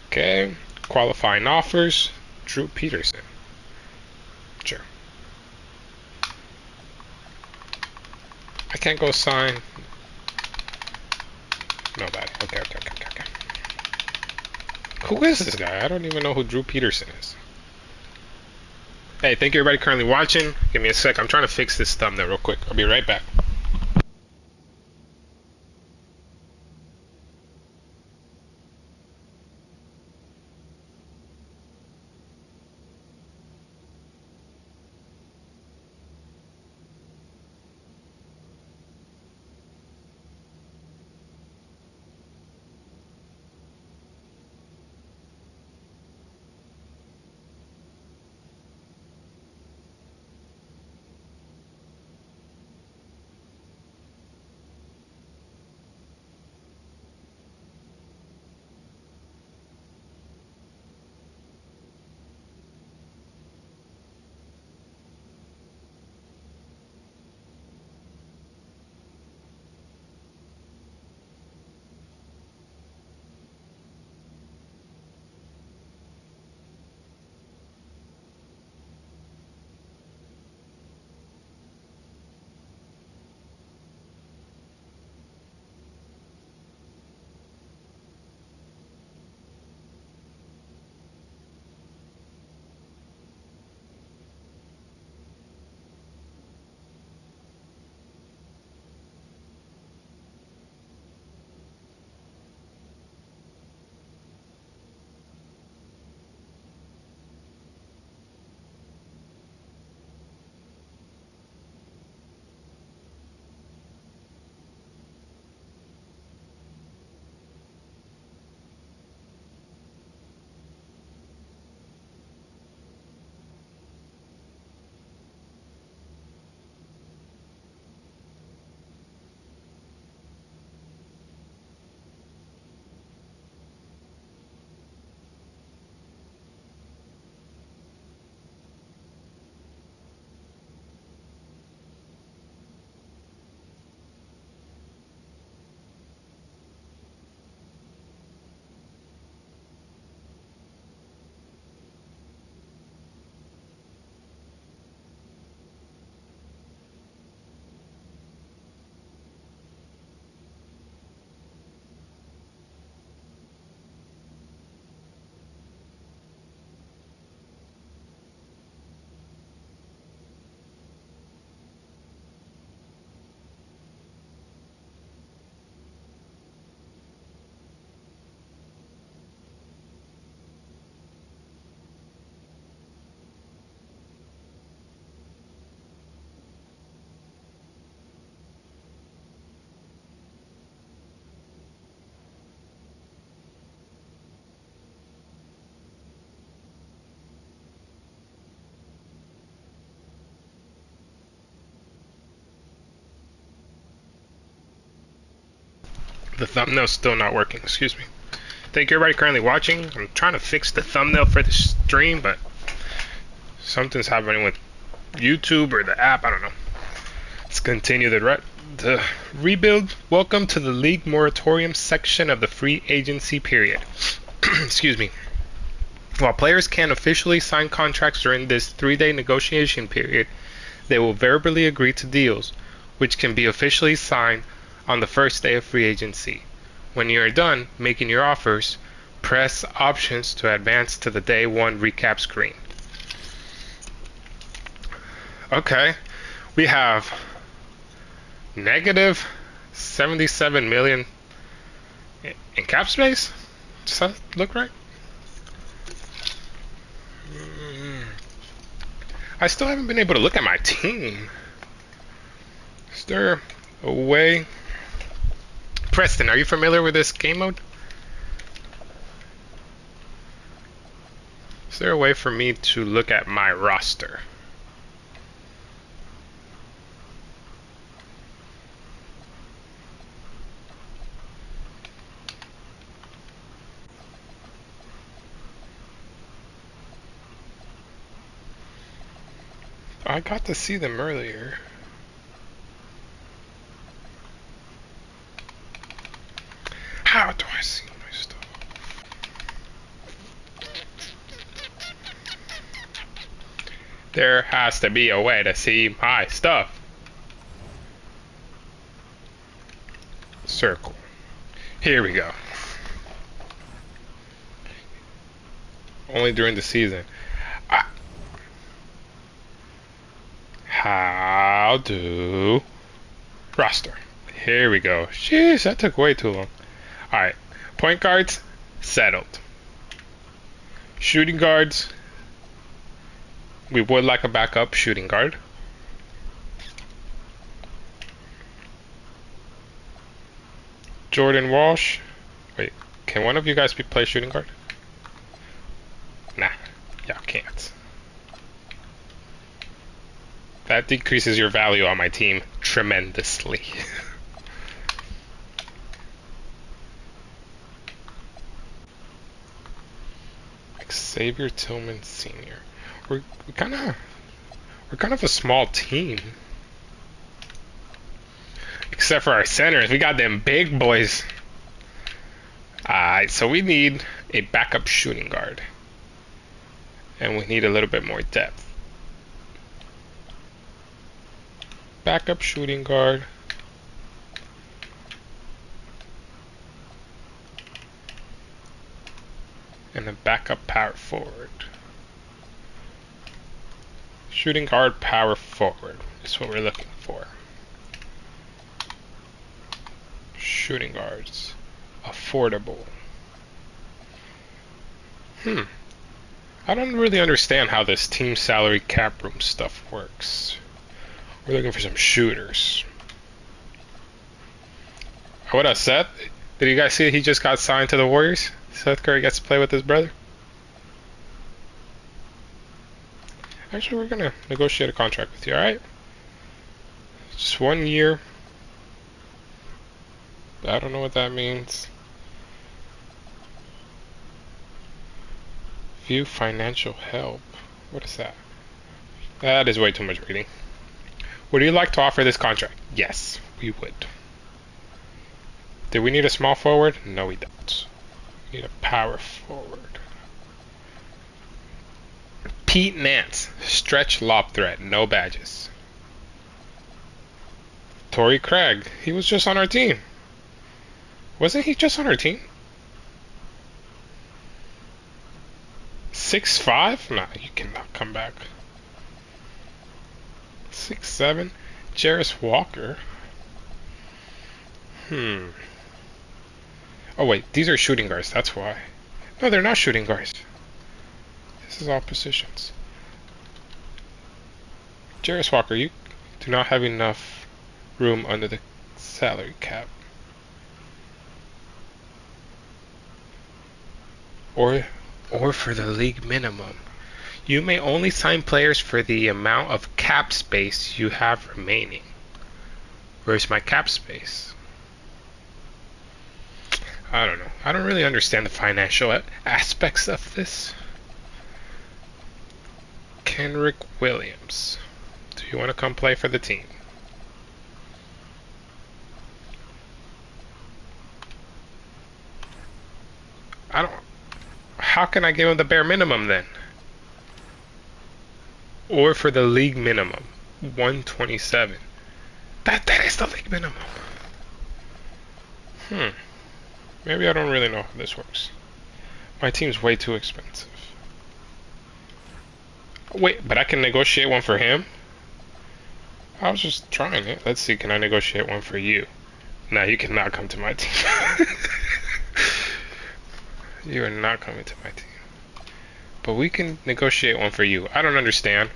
Okay. Qualifying offers. Drew Peterson. Sure. I can't go sign. Nobody. Okay. Who is this guy? I don't even know who Drew Peterson is. Hey, thank you everybody currently watching. Give me a sec. I'm trying to fix this thumbnail real quick. I'll be right back. The thumbnail's still not working. Excuse me. Thank you everybody currently watching. I'm trying to fix the thumbnail for the stream, but something's happening with YouTube or the app. I don't know. Let's continue the rebuild. Welcome to the league moratorium section of the free agency period. Excuse me. While players can't officially sign contracts during this 3-day negotiation period, they will verbally agree to deals, which can be officially signed on the first day of free agency. When you are done making your offers, press options to advance to the day 1 recap screen. Okay, we have Negative 77 million in cap space? Does that look right? I still haven't been able to look at my team. Is there a way? Preston, are you familiar with this game mode? Is there a way for me to look at my roster? I got to see them earlier. How do I see my stuff? There has to be a way to see my stuff. Circle. Here we go. Only during the season. How do roster? Here we go. Jeez, that took way too long. Alright. Point guards, settled. Shooting guards. We would like a backup shooting guard. Jordan Walsh. Wait, can one of you guys play shooting guard? Nah, y'all can't. That decreases your value on my team tremendously. Xavier Tillman Sr. We're kind of a small team. Except for our centers, we got them big boys. Alright, so we need a backup shooting guard. And we need a little bit more depth. Backup shooting guard. And a backup power forward. Shooting guard, power forward is what we're looking for. Shooting guards. Affordable. I don't really understand how this team salary cap room stuff works. We're looking for some shooters. What up, Seth? Did you guys see he just got signed to the Warriors? Seth Curry gets to play with his brother. Actually, we're gonna negotiate a contract with you, alright? Just 1 year. I don't know what that means. View financial help. What is that? That is way too much reading. Would you like to offer this contract? Yes, we would. Do we need a small forward? No, we don't. We need a power forward. Pete Nance, stretch lob threat, no badges. Torrey Craig, he was just on our team. Wasn't he just on our team? 6'5"? Nah, you cannot come back. 6'7". Jarris Walker. Oh wait, these are shooting guards, that's why. No, they're not shooting guards. This is all positions. Jarris Walker, you do not have enough room under the salary cap. Or for the league minimum. You may only sign players for the amount of cap space you have remaining. Where's my cap space? I don't know. I don't really understand the financial aspects of this. Kenrick Williams. Do you want to come play for the team? I don't... How can I give him the bare minimum then? Or for the league minimum. 127. That is the league minimum. Maybe I don't really know how this works. My team's way too expensive. Wait, but I can negotiate one for him? I was just trying it. Let's see, can I negotiate one for you? No, you cannot come to my team. You are not coming to my team. But we can negotiate one for you. I don't understand.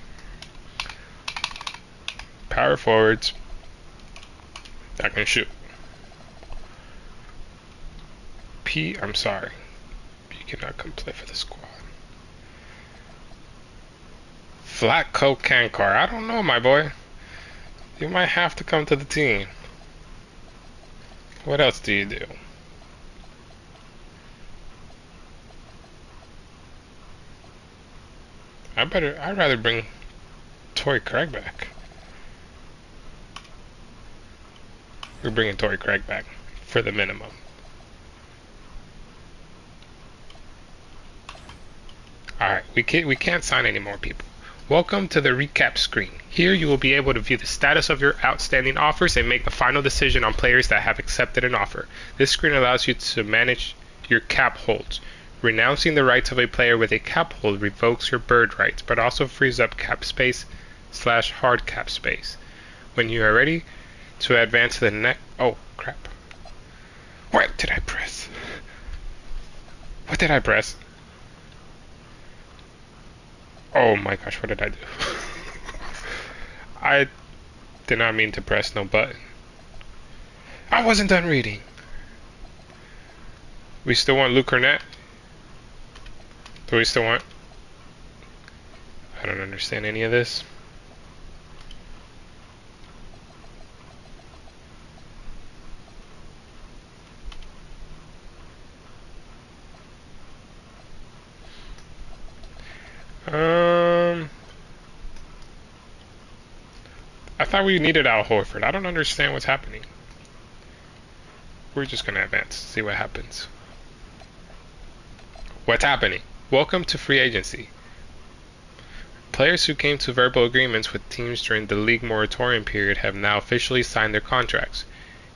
Power forwards. I can shoot. I'm sorry. You cannot come play for the squad. Flat coat can car. I don't know, my boy. You might have to come to the team. What else do you do? I'd rather bring Torrey Craig back. We're bringing Torrey Craig back for the minimum. Alright, we can't sign any more people. Welcome to the recap screen. Here you will be able to view the status of your outstanding offers and make the final decision on players that have accepted an offer. This screen allows you to manage your cap holds. Renouncing the rights of a player with a cap hold revokes your bird rights, but also frees up cap space / hard cap space. When you are ready to advance to the next... Oh, crap. What did I press? What did I press? Oh my gosh, what did I do? I did not mean to press no button. I wasn't done reading. We still want Luke Cornett? Do we still want... I don't understand any of this. I thought we needed Al Horford. I don't understand what's happening. We're just gonna advance, see what happens. What's happening? Welcome to free agency. Players who came to verbal agreements with teams during the league moratorium period have now officially signed their contracts.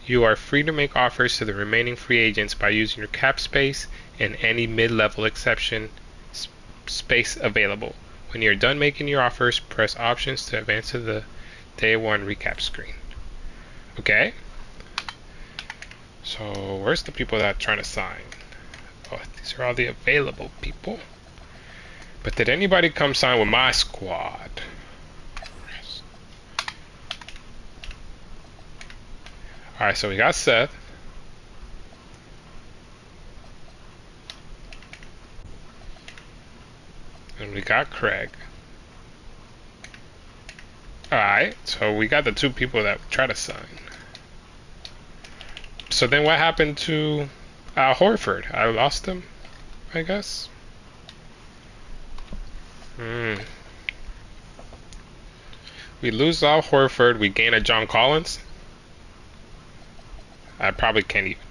You are free to make offers to the remaining free agents by using your cap space and any mid-level exception space available. When you're done making your offers, press options to advance to the day one recap screen. Okay. So where's the people that are trying to sign? Oh, these are all the available people. But did anybody come sign with my squad? Yes. Alright, so we got Seth. And we got Craig. Alright, so we got the two people that try to sign. So then what happened to Al Horford? I lost him, I guess. We lose Al Horford, we gain a John Collins. I probably can't even.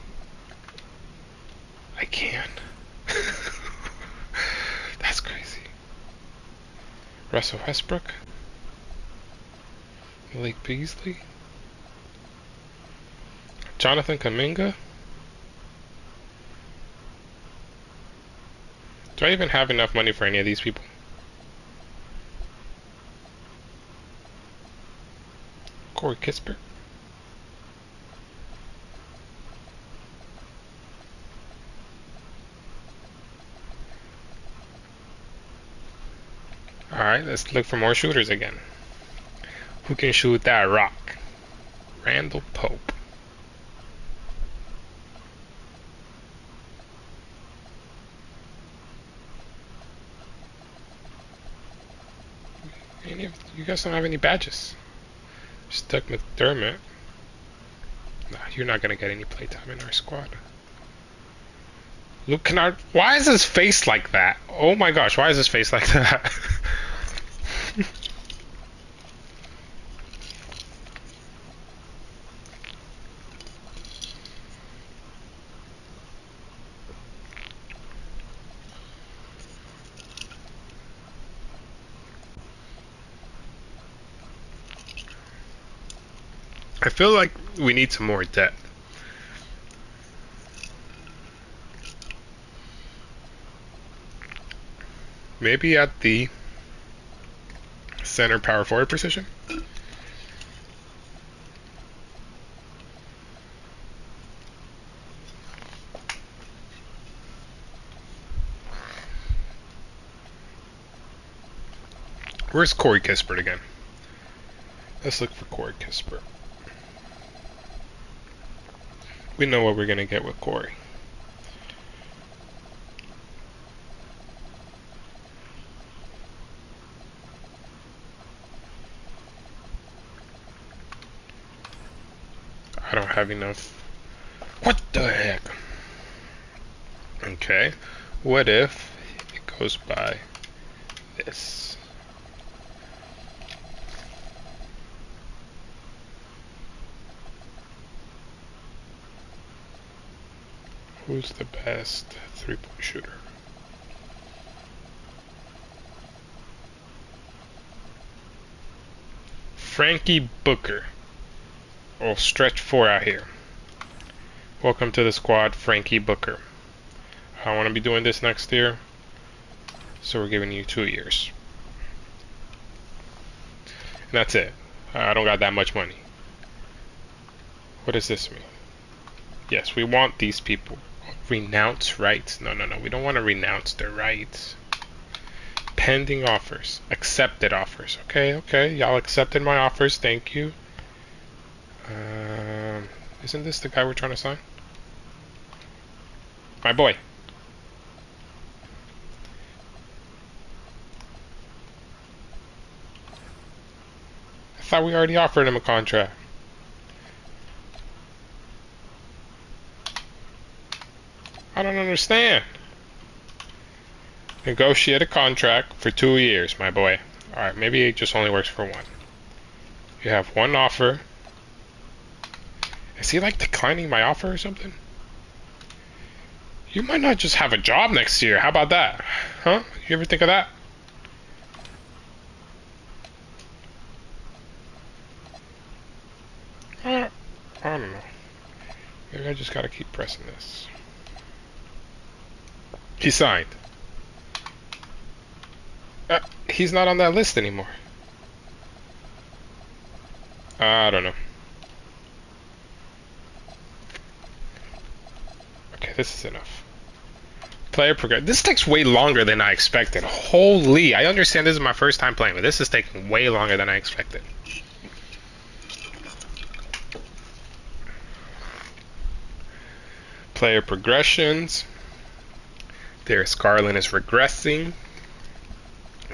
I can. That's crazy. Russell Westbrook. Malik Beasley. Jonathan Kuminga. Do I even have enough money for any of these people? Corey Kispert. Alright, let's look for more shooters again. Who can shoot that rock? Randall Pope. You guys don't have any badges. Stuck McDermott. Nah, you're not gonna get any playtime in our squad. Luke Kennard. Why is his face like that? Oh my gosh, why is his face like that? I feel like we need some more depth. Maybe at the center power forward position. Where's Corey Kispert again? Let's look for Corey Kispert. We know what we're gonna get with Corey. I don't have enough. What the heck? Okay. What if it goes by this? Who's the best three-point shooter? Frankie Booker. Oh, stretch 4 out here. Welcome to the squad, Frankie Booker. I want to be doing this next year, so we're giving you 2 years. And that's it. I don't got that much money. What does this mean? Yes, we want these people. Renounce rights. No. We don't want to renounce their rights. Pending offers. Accepted offers. Okay. Y'all accepted my offers. Thank you. Isn't this the guy we're trying to sign? My boy. I thought we already offered him a contract. I don't understand. Negotiate a contract for 2 years, my boy. Alright, maybe it just only works for 1. You have 1 offer. Is he like declining my offer or something? You might not just have a job next year. How about that? Huh? You ever think of that? I don't know. Maybe I just gotta keep pressing this. He signed. He's not on that list anymore. I don't know. Okay, this is enough. Player progress. This takes way longer than I expected. Holy, I understand this is my first time playing, but this is taking way longer than I expected. Player progressions. Darius Garland is regressing.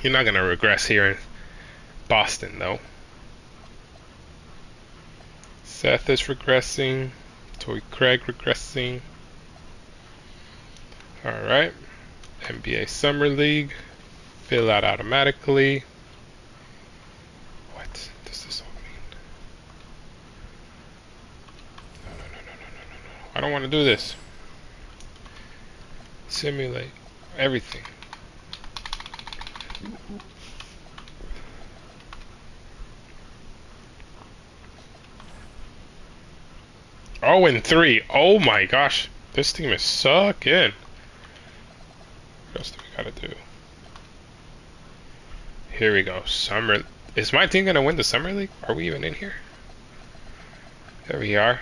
You're not going to regress here in Boston, though. Seth is regressing. Torrey Craig regressing. Alright. NBA Summer League. Fill out automatically. What does this all mean? No. I don't want to do this. Simulate everything. Oh, and 3. Oh my gosh. This team is sucking. What else do we gotta do? Here we go. Summer. Is my team gonna win the Summer League? Are we even in here? There we are.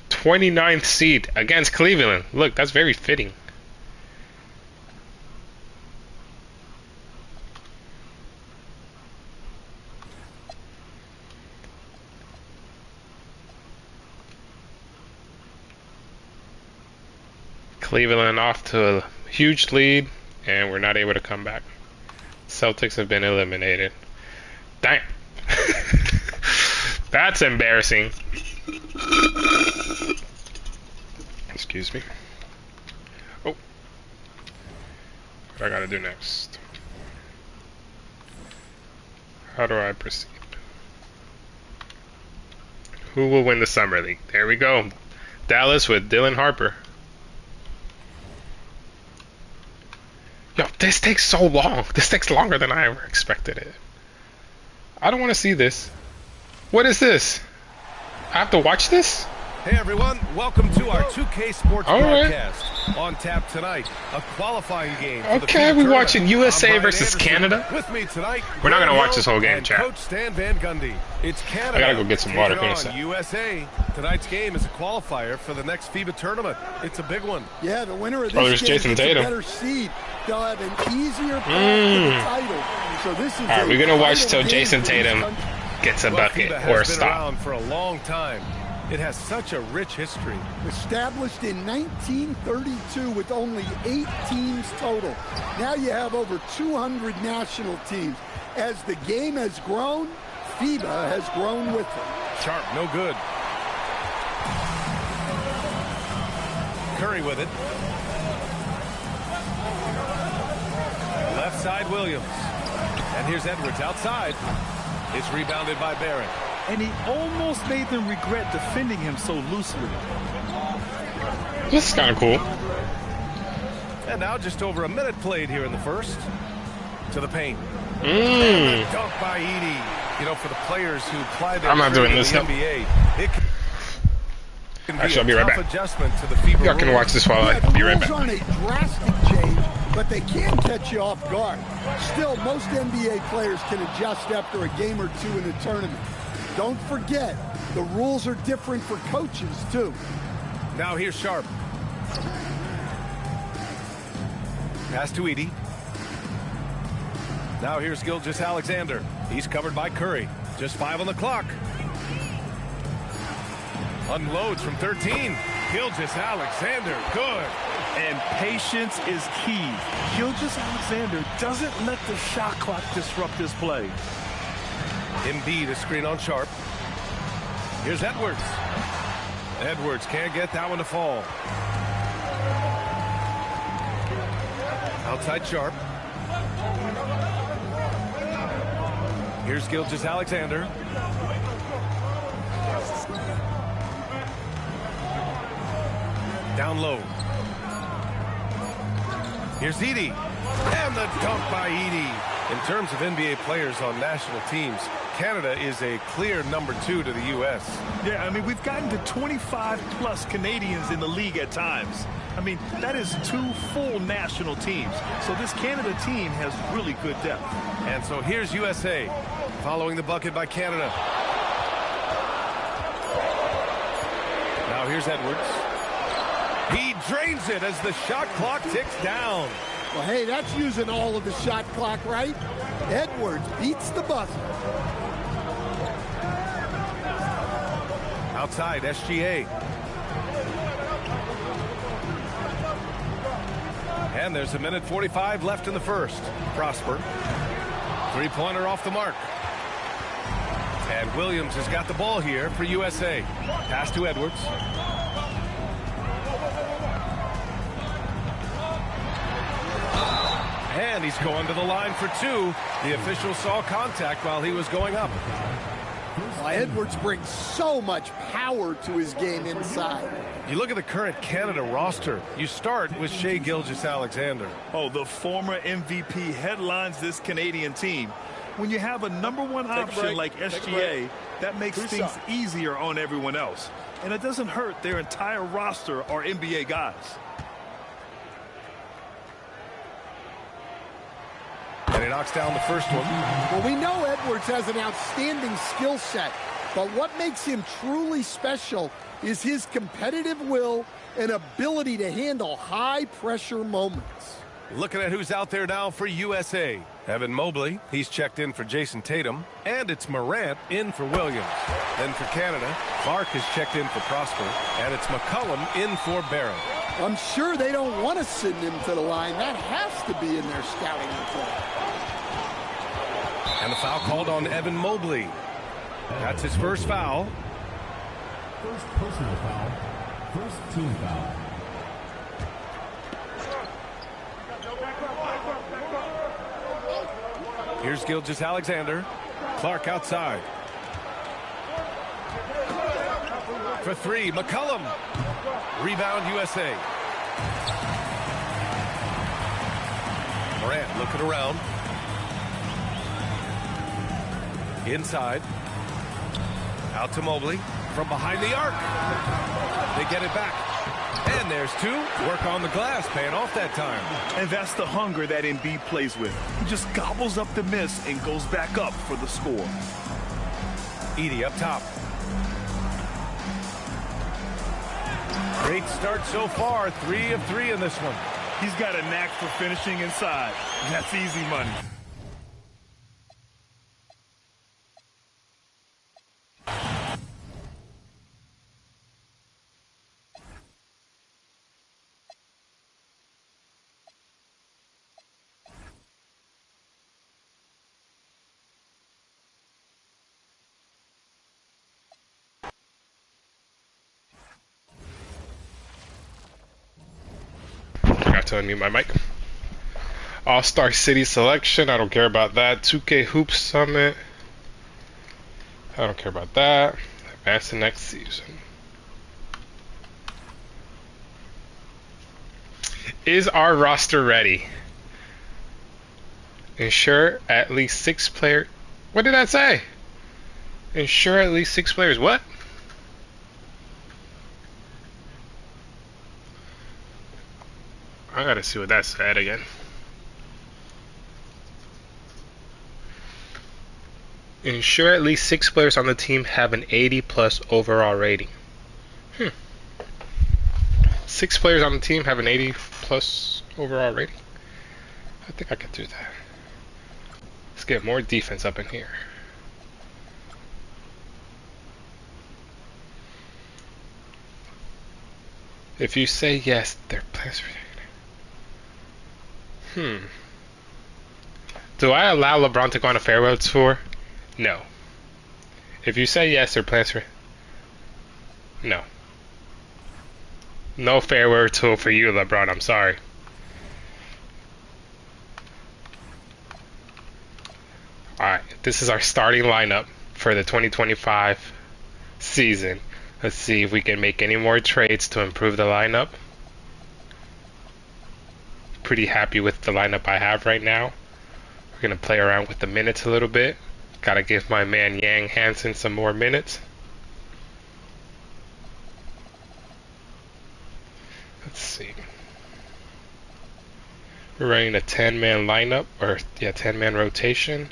29th seed against Cleveland. Look, that's very fitting. Cleveland off to a huge lead, and we're not able to come back. Celtics have been eliminated. Damn. That's embarrassing. Excuse me. Oh. What I gotta do next? How do I proceed? Who will win the Summer League? There we go. Dallas with Dylan Harper. Yo, this takes so long. This takes longer than I ever expected it. I don't want to see this. What is this? I have to watch this? Hey everyone, welcome to our 2K Sports broadcast. On tap tonight, a qualifying game. Okay, we're watching USA versus Canada. With me tonight, we're not gonna watch this whole game, chat. Coach Stan Van Gundy. It's Canada. I gotta go get some water. USA. Tonight's game is a qualifier for the next FIBA tournament. It's a big one. Yeah, the winner of this game Jason Tatum. A better seed. They'll have an easier path to the title. So this is all right, we're gonna watch till Jason Tatum gets a bucket or a stop. Around for a long time. It has such a rich history. Established in 1932 with only 8 teams total. Now you have over 200 national teams. As the game has grown, FIBA has grown with it. Sharp, no good. Curry with it. Left side, Williams. And here's Edwards outside. It's rebounded by Barrett. And he almost made them regret defending him so loosely. This is kind of cool. And now just over a minute played here in the first. To the paint. Dunk by Edey. You know, for the players who apply their I'm not doing this NBA, it can actually, I'll be right back. Adjustment to the FIBA Y'all can watch this while I be right back. The rules aren't a drastic change, but they can catch you off guard. Still, most NBA players can adjust after a game or two in the tournament. Don't forget, the rules are different for coaches, too. Now here's Sharp. Pass to Edey. Now here's Gilgeous-Alexander. He's covered by Curry. Just 5 on the clock. Unloads from 13. Gilgeous-Alexander, good. And patience is key. Gilgeous-Alexander doesn't let the shot clock disrupt his play. Embiid a screen on Sharp. Here's Edwards. Edwards can't get that one to fall. Outside Sharp. Here's Gilgeous-Alexander. Down low. Here's Edey. And the dunk by Edey. In terms of NBA players on national teams, Canada is a clear number 2 to the U.S. Yeah, I mean, we've gotten to 25-plus Canadians in the league at times. I mean, that is 2 full national teams. So this Canada team has really good depth. And so here's USA following the bucket by Canada. Now here's Edwards. He drains it as the shot clock ticks down. Well, hey, that's using all of the shot clock, right? Edwards beats the buzzer. Outside, SGA. And there's a minute 45 left in the first. Prosper. Three-pointer off the mark. And Williams has got the ball here for USA. Pass to Edwards. And he's going to the line for 2. The official saw contact while he was going up. Well, Edwards brings so much power to his game inside. You look at the current Canada roster. You start with Shai Gilgeous-Alexander. Oh, the former MVP headlines this Canadian team. When you have a #1 option like SGA, that makes things easier on everyone else. And it doesn't hurt their entire roster are NBA guys. And he knocks down the first one. Well, we know Edwards has an outstanding skill set, but what makes him truly special is his competitive will and ability to handle high-pressure moments. Looking at who's out there now for USA. Evan Mobley, he's checked in for Jason Tatum. And it's Morant in for Williams. Then for Canada, Clark is checked in for Prosper. And it's McCollum in for Barrett. I'm sure they don't want to send him to the line. That has to be in their scouting report. And the foul called on Evan Mobley. That's his first foul. First personal foul. First team foul. Here's Gilgeous-Alexander. Clark outside. For 3, McCollum. Rebound USA. Morant looking around. Inside. Out to Mobley. from behind the arc. They get it back. And there's two. Work on the glass, paying off that time. And that's the hunger that Embiid plays with. He just gobbles up the miss and goes back up for the score. Edey up top. Great start so far. 3 of 3 in this one. He's got a knack for finishing inside. That's easy money. Forgot to unmute my mic. All-Star City selection. I don't care about that. 2K Hoops Summit. I don't care about that. Advance to next season. Is our roster ready? Ensure at least 6 players. What did that say? Ensure at least 6 players. What? I gotta see what that said again. Ensure at least 6 players on the team have an 80+ overall rating. 6 players on the team have an 80+ overall rating. I think I could do that. Let's get more defense up in here. If you say yes, their plans for Do I allow LeBron to go on a farewell tour? No. If you say yes, their plans for... No. No farewell tour for you, LeBron. I'm sorry. Alright, this is our starting lineup for the 2025 season. Let's see if we can make any more trades to improve the lineup. Pretty happy with the lineup I have right now. We're going to play around with the minutes a little bit. Got to give my man Yang Hansen some more minutes. Let's see. We're running a 10-man lineup, or 10-man rotation.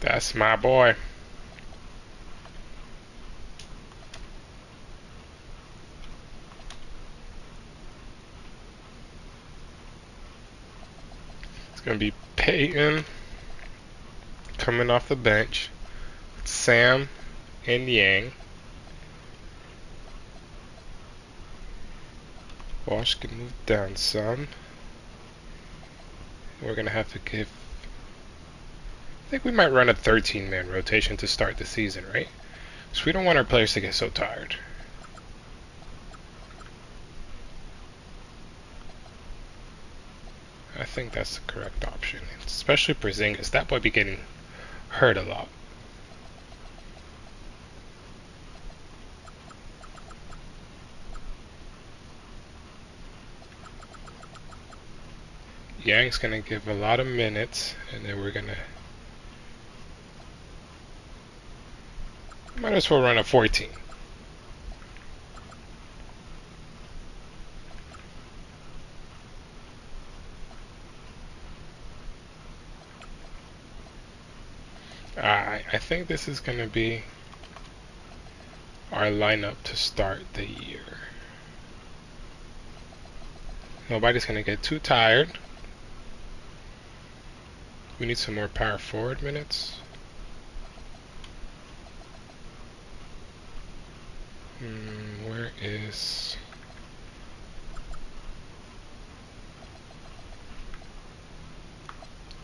That's my boy. It's going to be Peyton coming off the bench. Sam and Yang. Walsh can move down some. We're going to have to give... I think we might run a 13-man rotation to start the season, right? So we don't want our players to get so tired. I think that's the correct option. Especially Porzingis. That boy be getting hurt a lot. Yang's going to give a lot of minutes, and then we're going to... Might as well run a 14. Alright, I think this is going to be our lineup to start the year. Nobody's going to get too tired. We need some more power forward minutes. Where is...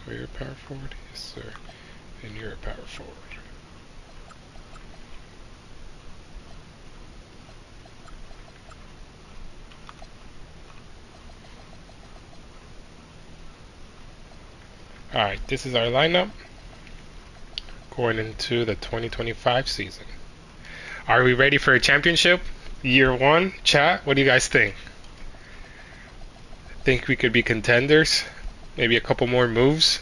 So you're a power forward? Yes, sir. And you're a power forward. Alright, this is our lineup going into the 2025 season. Are we ready for a championship? Year one? Chat, what do you guys think? Think we could be contenders? Maybe a couple more moves?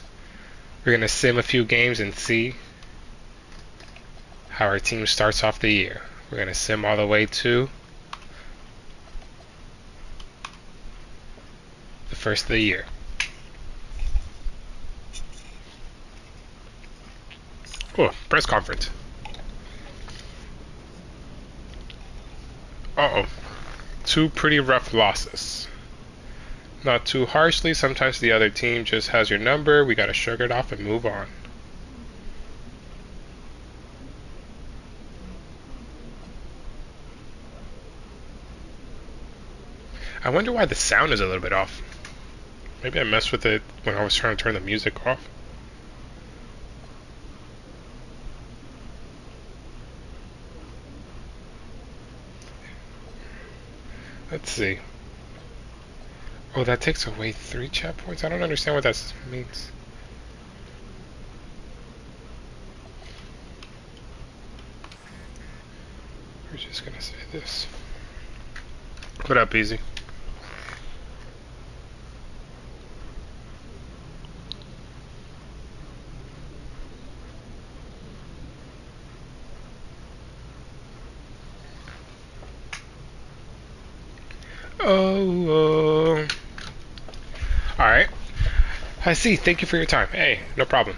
We're going to sim a few games and see how our team starts off the year. We're going to sim all the way to the first of the year. Oh, press conference. Uh-oh. Two pretty rough losses. Not too harshly. Sometimes the other team just has your number. We got to shrug it off and move on. I wonder why the sound is a little bit off. Maybe I messed with it when I was trying to turn the music off. Let's see. Oh, that takes away 3 chat points? I don't understand what that means. We're just gonna say this. What up, Easy? Oh. Alright. I see. Thank you for your time. Hey, no problem.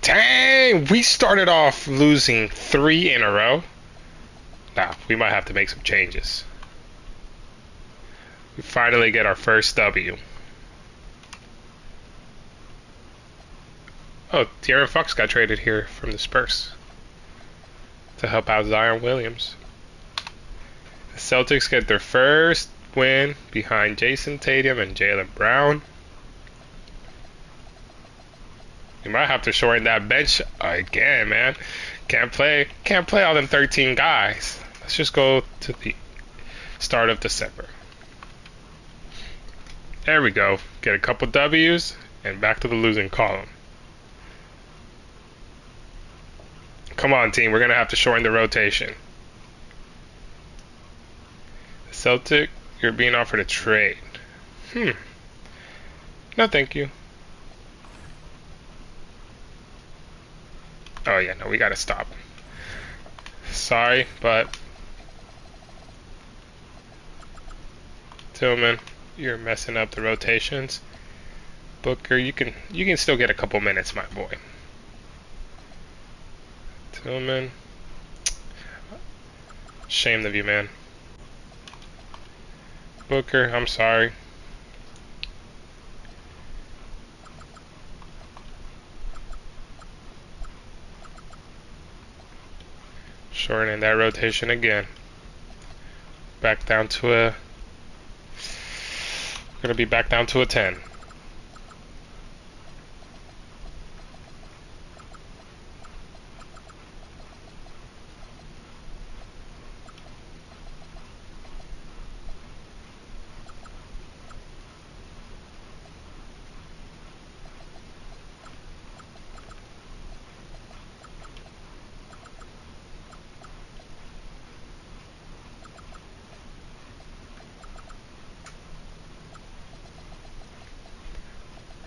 Dang! We started off losing 3 in a row. Nah, we might have to make some changes. We finally get our first W. Oh, De'Aaron Fox got traded here from the Spurs to help out Zion Williams. The Celtics get their first win behind Jason Tatum and Jaylen Brown. You might have to shorten that bench again, man. Can't play all them 13 guys. Let's just go to the start of December. There we go. Get a couple W's and back to the losing column. Come on, team. We're going to have to shorten the rotation. Celtic, you're being offered a trade. No, thank you. Oh, yeah, no, we got to stop. Sorry, but Tillman, you're messing up the rotations. Booker, you can still get a couple minutes, my boy. Tillman, shame of you, man. Booker, I'm sorry. Shortening that rotation again. Back down to a... Gonna be back down to a 10.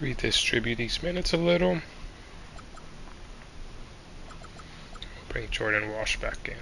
Redistribute these minutes a little. Bring Jordan Walsh back in.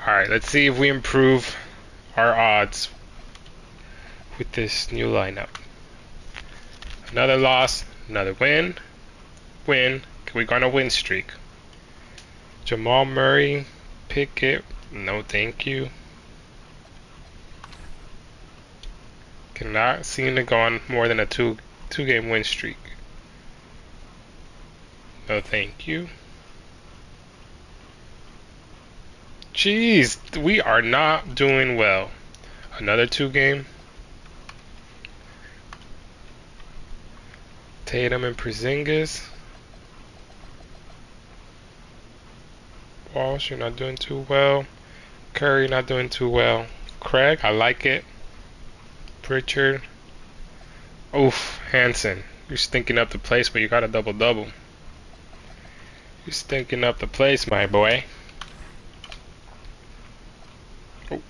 Alright, let's see if we improve our odds with this new lineup. Another loss, another win. win. We're gonna win streak. Jamal Murray, Pickett, no thank you. Cannot seem to go on more than a two-game win streak. No thank you. Jeez, we are not doing well. Another 2-game. Tatum and Porzingis. Walsh, you're not doing too well. Curry, not doing too well. Craig, I like it. Pritchard. Oof, Hansen. You're stinking up the place, but you got a double-double. You're stinking up the place, my boy. Oh.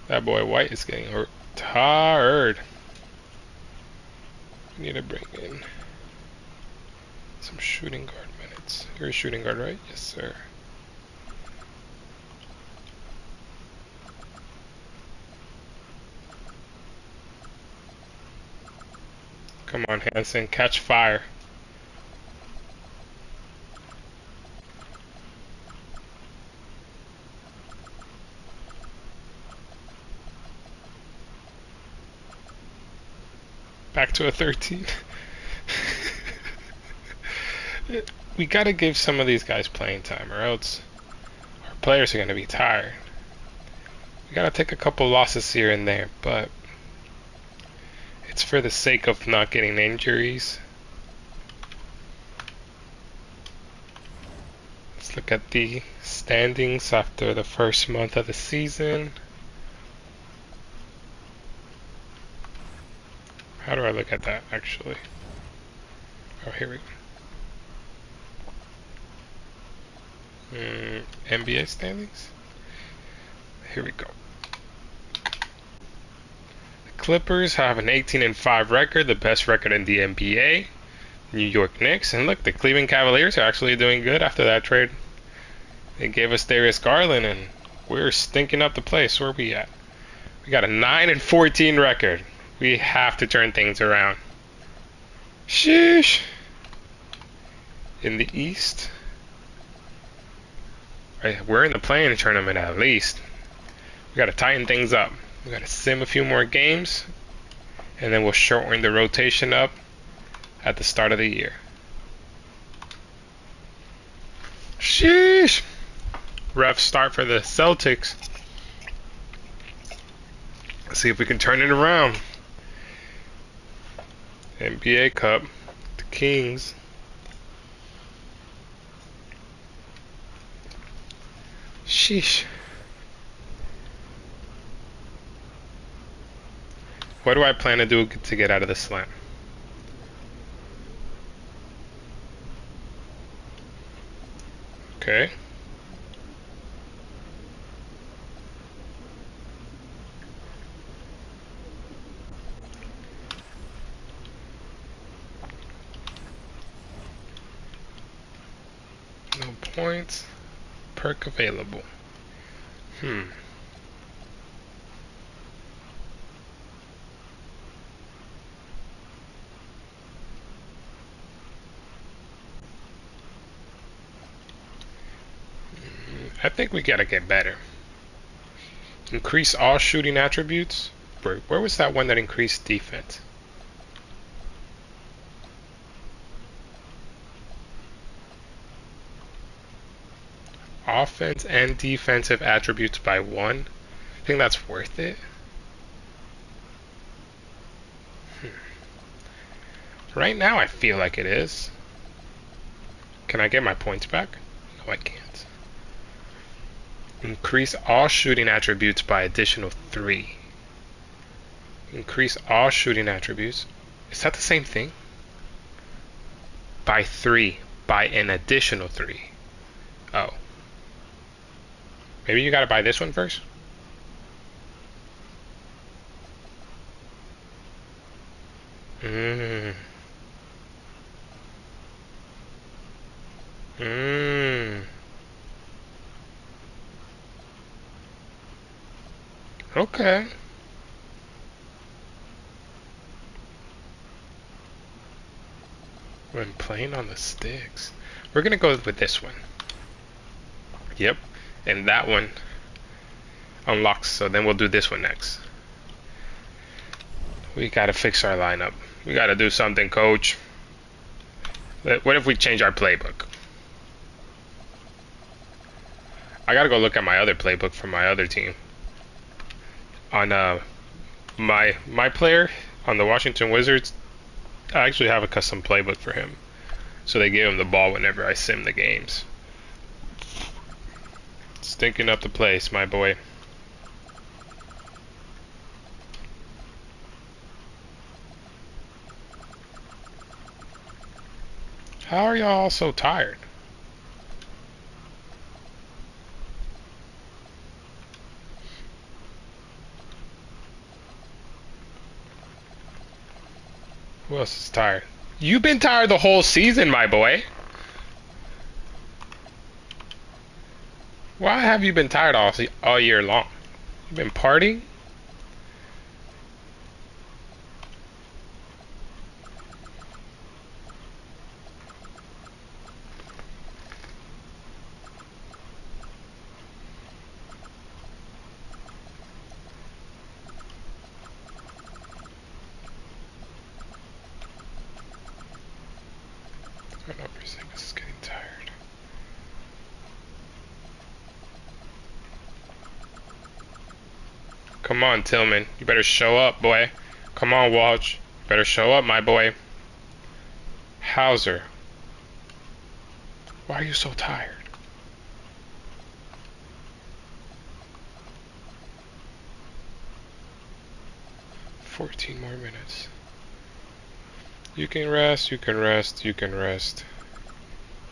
That boy White is getting tired. We need to bring in some shooting guard minutes. You're a shooting guard, right? Yes, sir. Come on, Hansen, catch fire. Back to a 13. We gotta give some of these guys playing time, or else our players are gonna be tired. We gotta take a couple losses here and there, but it's for the sake of not getting injuries. Let's look at the standings after the first month of the season. How do I look at that, actually? Oh, here we go. NBA standings? Here we go. The Clippers have an 18-5 record, the best record in the NBA. New York Knicks, and look, the Cleveland Cavaliers are actually doing good after that trade. They gave us Darius Garland, and we're stinking up the place. Where are we at? We got a 9-14 record. We have to turn things around. Sheesh. In the East, we're in the play-in tournament at least. We got to tighten things up. We got to sim a few more games, and then we'll shorten the rotation up at the start of the year. Sheesh. Rough start for the Celtics. Let's see if we can turn it around. NBA Cup, the Kings. Sheesh. What do I plan to do to get out of the slam? Okay. No points. Perk available. I think we gotta get better. Increase all shooting attributes. Where was that one that increased defense? Offense and defensive attributes by 1. I think that's worth it. Right now I feel like it is. Can I get my points back? No, I can't. Increase all shooting attributes by additional 3. Increase all shooting attributes. Is that the same thing? By 3. By an additional 3. Oh. Maybe you gotta buy this one first? Okay. When playing on the sticks. We're gonna go with this one. Yep. And that one unlocks, so then we'll do this one next. We gotta fix our lineup. We gotta do something, coach. What if we change our playbook? I gotta go look at my other playbook from my other team. On my player on the Washington Wizards, I actually have a custom playbook for him. So they give him the ball whenever I sim the games. Stinking up the place, my boy. How are y'all so tired? Who else is tired? You've been tired the whole season, my boy. Why have you been tired all year long? You've been partying? I know Brazingis is getting tired. Come on, Tillman. You better show up, boy. Come on, Walsh. You better show up, my boy. Hauser. Why are you so tired? "14 more minutes. You can rest, you can rest, you can rest.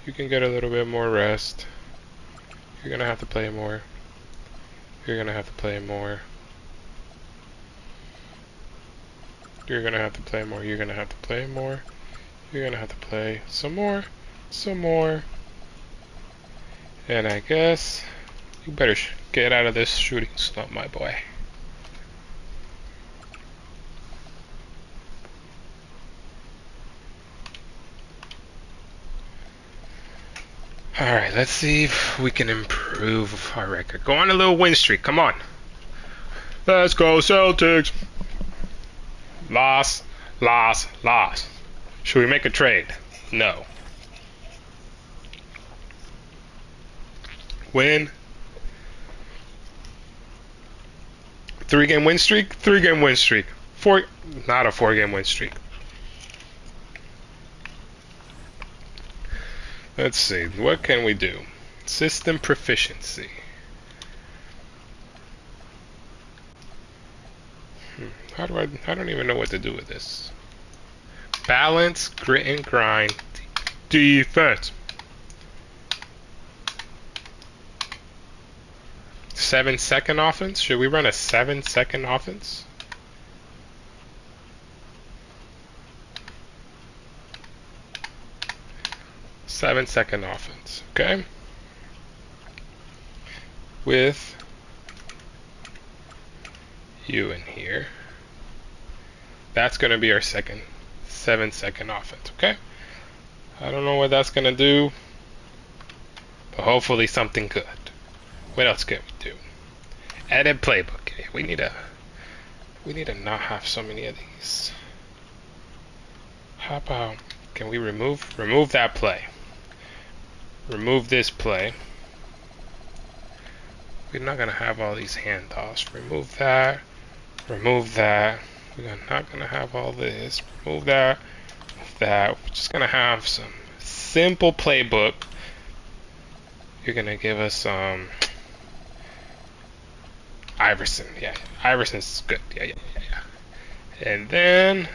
You can get a little bit more rest. You're gonna have to play more. You're gonna have to play more. You're gonna have to play more. You're gonna have to play more. You're gonna have to play some more. Some more. And I guess you better get out of this shooting slump, my boy. Alright, let's see if we can improve our record. Go on a little win streak. Come on. Let's go, Celtics. Loss, loss, loss. Should we make a trade? No. Win. 3-game win streak? 3-game win streak. Not a 4-game win streak. Let's see, what can we do? System proficiency. I don't even know what to do with this. Balance, grit and grind, defense. 7-second offense? Should we run a 7-second offense? Seven-second offense, okay? With you in here. That's going to be our second 7-second offense, okay? I don't know what that's going to do, but hopefully something good. What else can we do? Edit playbook. We need to not have so many of these. How about, can we remove that play? Remove this play. We're not gonna have all these handoffs. Remove that. Remove that. We're not gonna have all this. Remove that. Remove that. We're just gonna have some simple playbook. You're gonna give us Iverson. Yeah, Iverson's good. Yeah. And then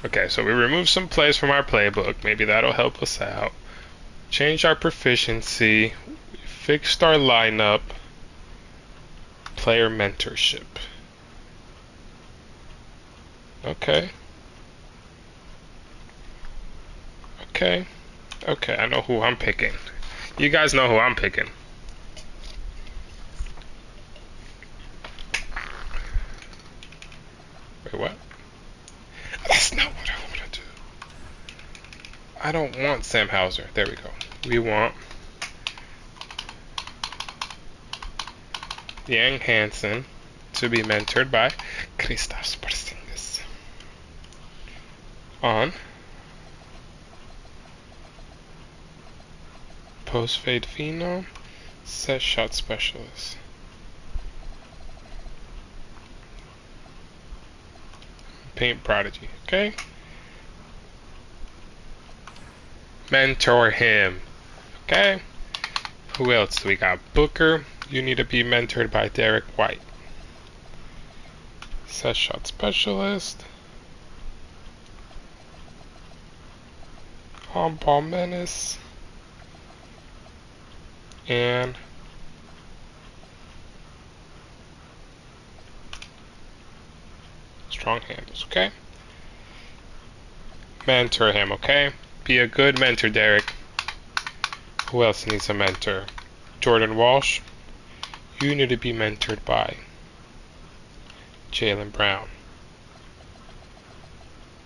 okay, so we removed some plays from our playbook. Maybe that'll help us out. Change our proficiency. We fixed our lineup. Player mentorship. Okay, I know who I'm picking. You guys know who I'm picking. I don't want Sam Hauser. There we go. We want Yang Hansen to be mentored by Kristaps Porzingis. On post fade phenom, set shot specialist. Paint prodigy. Okay. Mentor him. Okay. Who else? We got Booker. You need to be mentored by Derek White. Set shot specialist. On ball menace. And strong handles, okay? Mentor him, okay? Be a good mentor, Derek. Who else needs a mentor? Jordan Walsh. You need to be mentored by Jaylen Brown.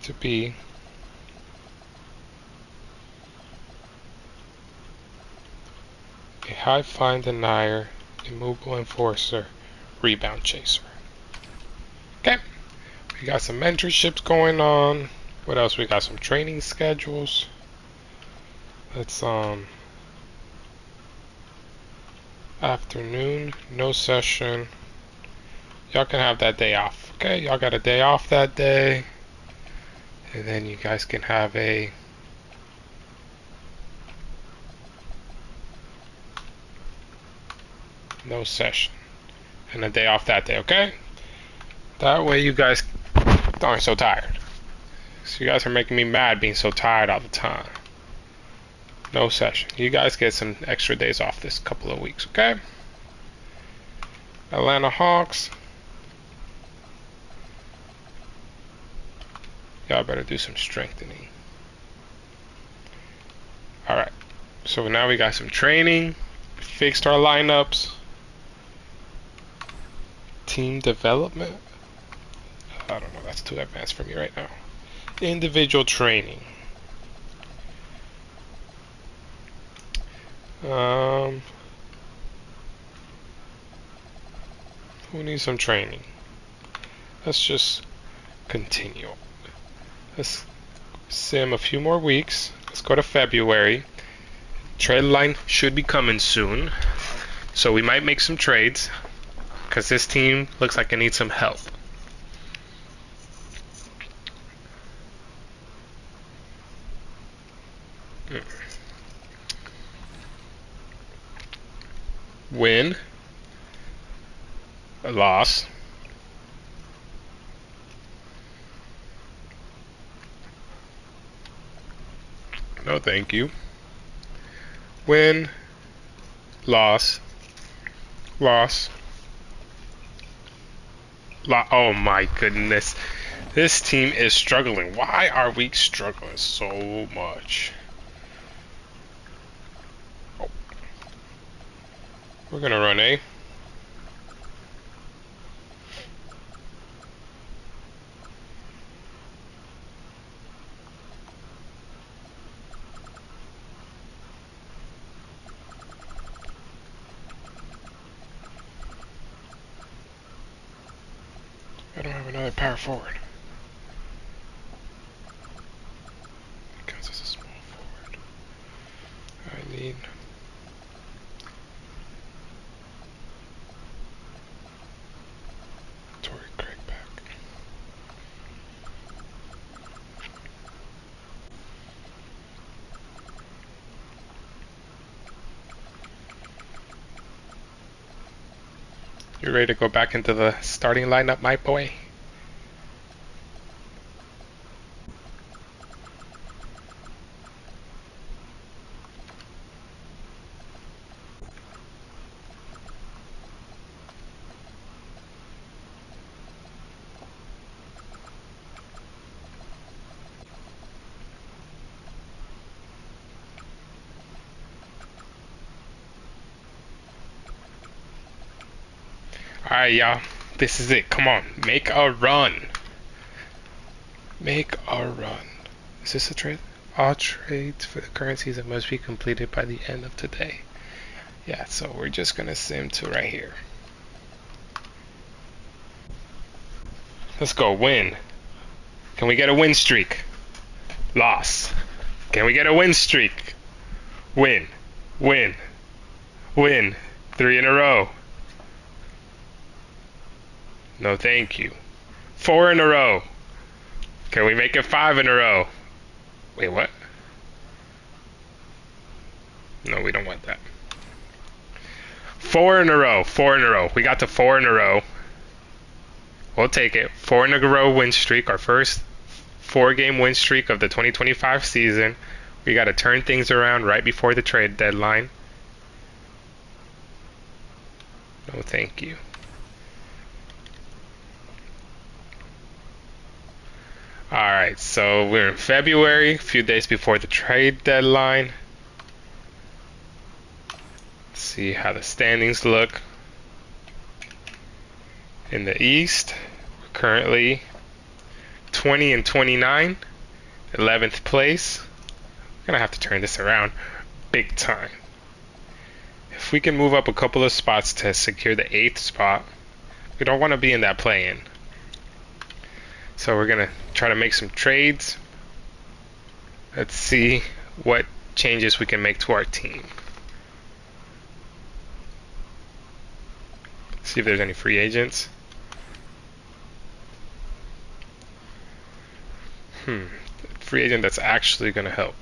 To be a high fine denier, immovable enforcer, rebound chaser. Okay. We got some mentorships going on. What else? We got some training schedules. Let's afternoon, no session. Y'all can have that day off. Okay, y'all got a day off that day. And then you guys can have a no session. And a day off that day, okay? That way you guys aren't so tired. So you guys are making me mad being so tired all the time. No session. You guys get some extra days off this couple of weeks, okay? Atlanta Hawks. Y'all better do some strengthening. Alright. So now we got some training. Fixed our lineups. Team development. I don't know. That's too advanced for me right now. Individual training. Who needs some training? Let's just continue. Let's sim a few more weeks. Let's go to February. Trade line should be coming soon. So we might make some trades. Because this team looks like it needs some help. Win. A loss. No, thank you. Win. Loss. Loss. Oh my goodness. This team is struggling. Why are we struggling so much? Oh. We're gonna run A. I don't have another power forward. Because it's a small forward. I need Torrey Craig back. You ready to go back into the starting lineup, my boy? Alright, y'all. This is it. Come on. Make a run. Make a run. Is this a trade? All trades for the current season must be completed by the end of today. Yeah, so we're just gonna sim to right here. Let's go, win. Can we get a win streak? Loss. Can we get a win streak? Win. Win. Win. 3 in a row. No, thank you. 4 in a row. Can we make it 5 in a row? Wait, what? No, we don't want that. 4 in a row. 4 in a row. We got to 4 in a row. We'll take it. 4 in a row win streak. Our first 4-game win streak of the 2025 season. We got to turn things around right before the trade deadline. No, thank you. Alright, so we're in February, a few days before the trade deadline. Let's see how the standings look. In the East, we're currently 20 and 29, 11th place. We're gonna have to turn this around big time. If we can move up a couple of spots to secure the 8th spot, we don't want to be in that play-in. So we're gonna try to make some trades. Let's see what changes we can make to our team. See if there's any free agents. Free agent that's actually gonna help.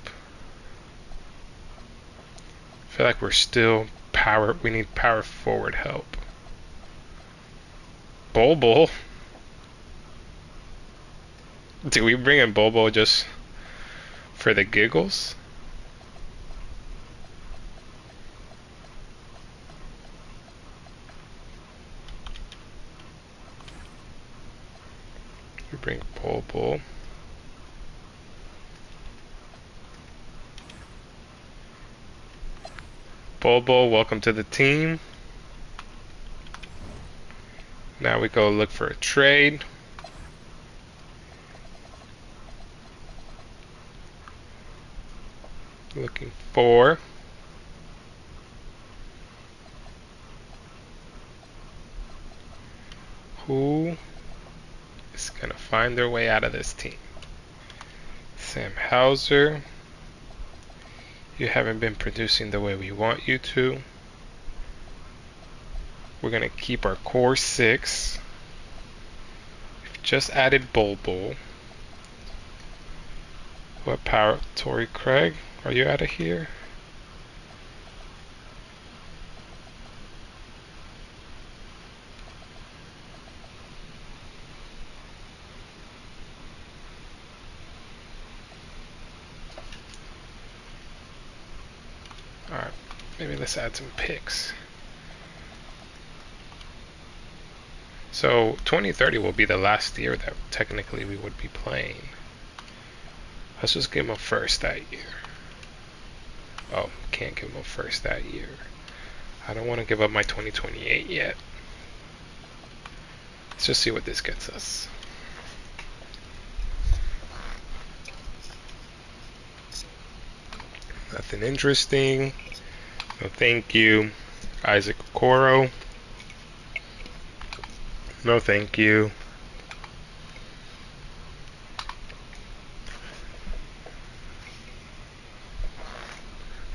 I feel like we're still we need power forward help. Bobo. Do we bring in Bobo just for the giggles? We bring Bobo. Bobo, welcome to the team. Now we go look for a trade. Looking for who is gonna find their way out of this team. Sam Hauser, you haven't been producing the way we want you to. We're gonna keep our core 6. We've just added Bulbul. What power? Torrey Craig, are you out of here? Alright, maybe let's add some picks. So 2030 will be the last year that technically we would be playing. Let's just give him a first that year. Oh, can't give him a first that year. I don't want to give up my 2028 yet. Let's just see what this gets us. Nothing interesting. No thank you. Isaac Okoro. No thank you.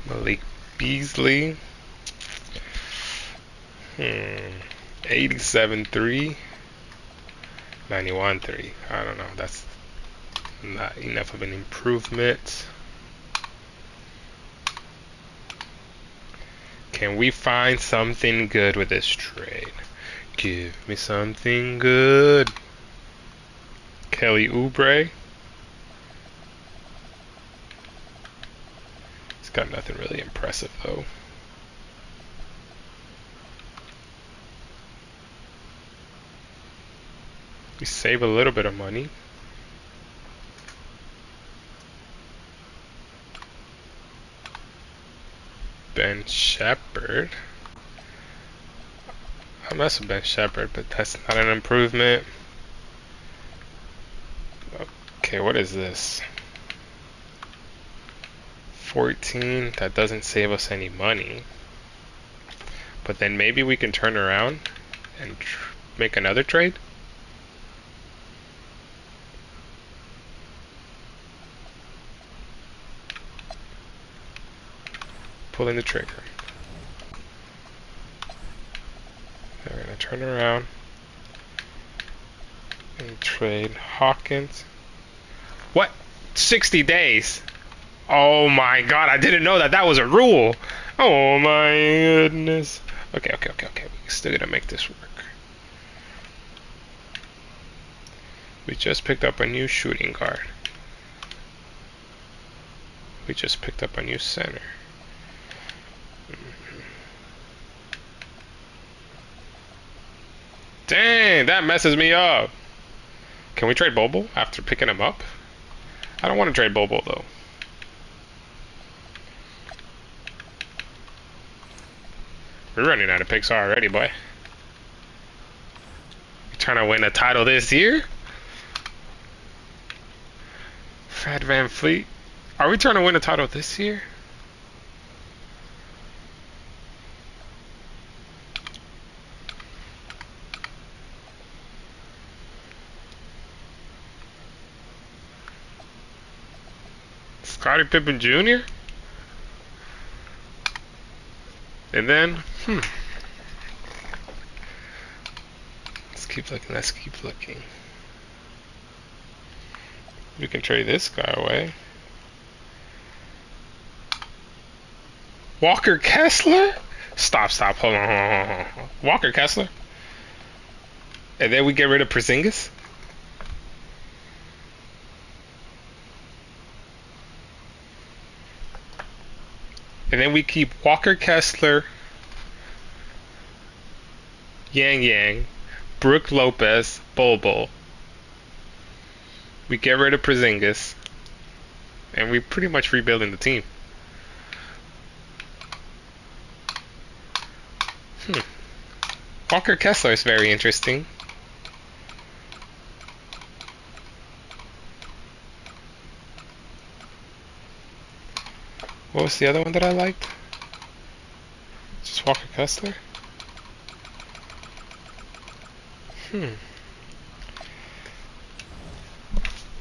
Malik Beasley. 87-3. 91-3. I don't know. That's not enough of an improvement. Can we find something good with this trade? Give me something good. Kelly Oubre. It's got nothing really impressive though. We save a little bit of money. Ben Shepherd. I mess with Ben Shepherd, but that's not an improvement. Okay, what is this? 14. That doesn't save us any money. But then maybe we can turn around and make another trade. Pulling the trigger. We're gonna turn around and trade Hawkins. What? 60 days? Oh my god, I didn't know that was a rule. Oh my goodness. Okay. We're still gonna make this work. We just picked up a new shooting guard. We just picked up a new center. Dang, that messes me up. Can we trade Bobo after picking him up? I don't want to trade Bobo though. We're running out of picks already, boy. You trying to win a title this year? Fred VanVleet. Are we trying to win a title this year? Scottie Pippen Jr.? And then, let's keep looking. We can trade this guy away. Walker Kessler? Stop, hold on. Walker Kessler? And then we get rid of Porzingis? And then we keep Walker Kessler, Yang, Brook Lopez, Bobo. We get rid of Porzingis. And we pretty much rebuilding the team. Walker Kessler is very interesting. What was the other one that I liked? Just Walker Kessler?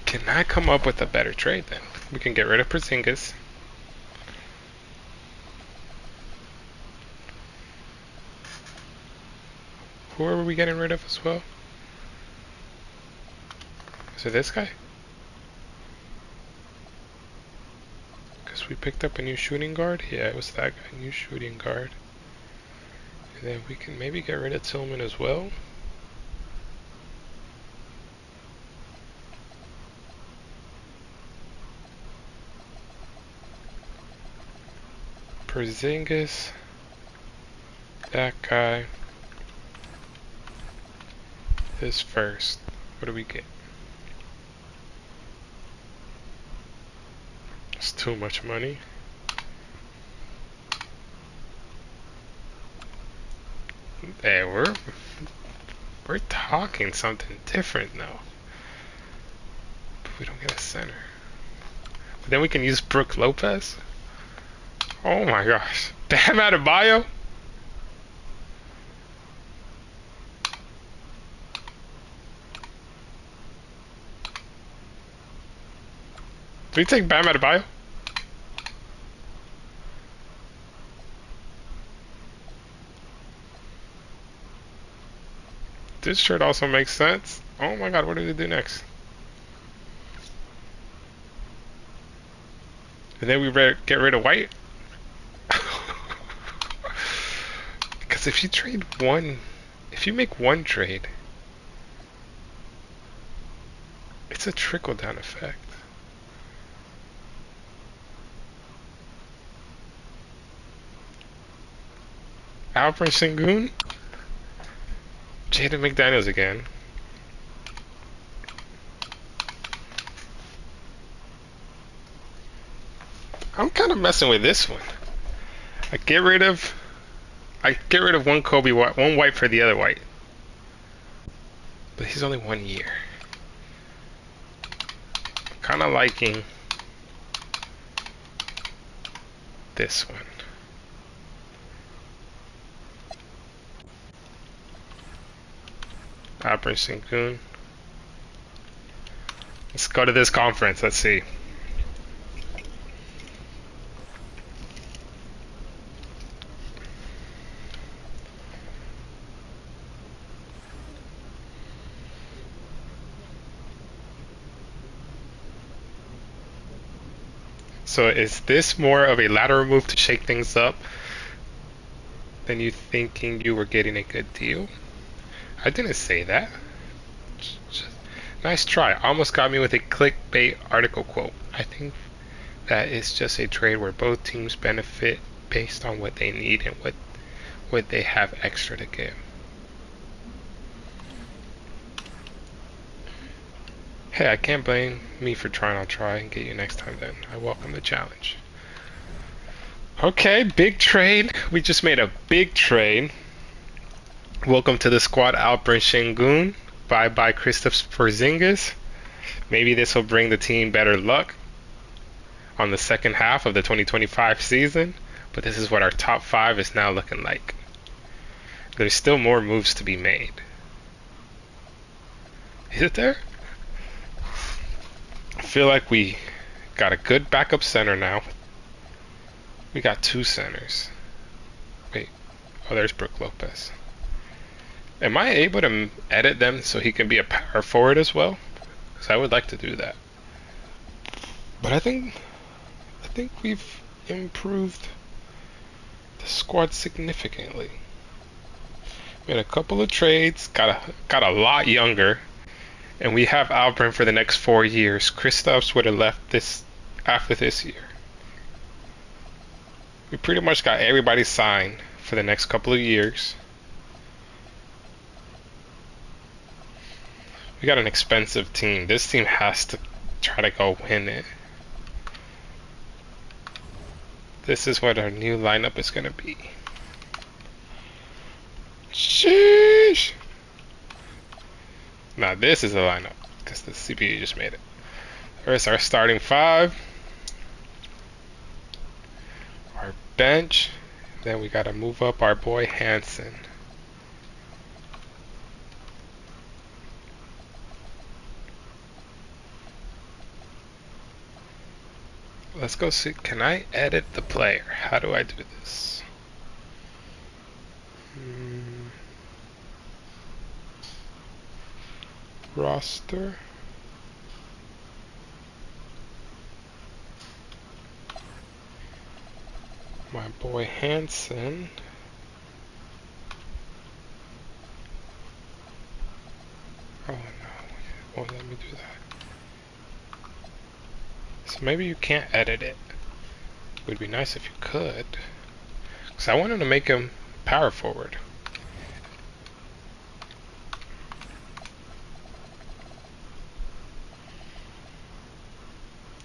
Can I come up with a better trade then? We can get rid of Porzingis. Who are we getting rid of as well? Is it this guy? Because we picked up a new shooting guard? Yeah, it was that guy, new shooting guard. And then we can maybe get rid of Tillman as well. Porzingis. That guy. This first. What do we get? It's too much money. Hey, we're talking something different now. But we don't get a center. But then we can use Brook Lopez. Oh my gosh. Bam Adebayo? Do we take Bam Adebayo? This shirt also makes sense. Oh my god, what do we do next? And then we get rid of White? Because if you trade one, if you make one trade, it's a trickle-down effect. Alperen Sengun? Jaden McDaniels again. I'm kind of messing with this one. I get rid of one Kobe White, one White for the other White. But he's only 1 year. Kind of liking this one? Alperen Sengun. Let's go to this conference. Let's see. So is this more of a lateral move to shake things up than you thinking you were getting a good deal? I didn't say that. Just, nice try. Almost got me with a clickbait article quote. I think that is just a trade where both teams benefit based on what they need and what they have extra to give. Hey, I can't blame me for trying. I'll try and get you next time then. I welcome the challenge. Okay, big trade. We just made a big trade. Welcome to the squad, Alperen Sengun. Bye-bye, Kristaps Porzingis. Maybe this will bring the team better luck on the second half of the 2025 season. But this is what our top 5 is now looking like. There's still more moves to be made. Is it there? I feel like we got a good backup center now. We got 2 centers. Wait. Oh, there's Brook Lopez. Am I able to edit them so he can be a power forward as well? Because I would like to do that. But I think we've improved the squad significantly. Made a couple of trades, got a lot younger, and we have Alperen for the next 4 years. Kristaps would have left this after this year. We pretty much got everybody signed for the next couple of years. We got an expensive team. This team has to try to go win it. This is what our new lineup is going to be. Sheesh! Now this is the lineup, because the CPU just made it. There's our starting 5. Our bench. Then we got to move up our boy Hansen. Let's go see. Can I edit the player? How do I do this? Roster. My boy Hansen. Oh no, it won't let me do that. So maybe you can't edit it. It would be nice if you could. Because I wanted to make him power forward.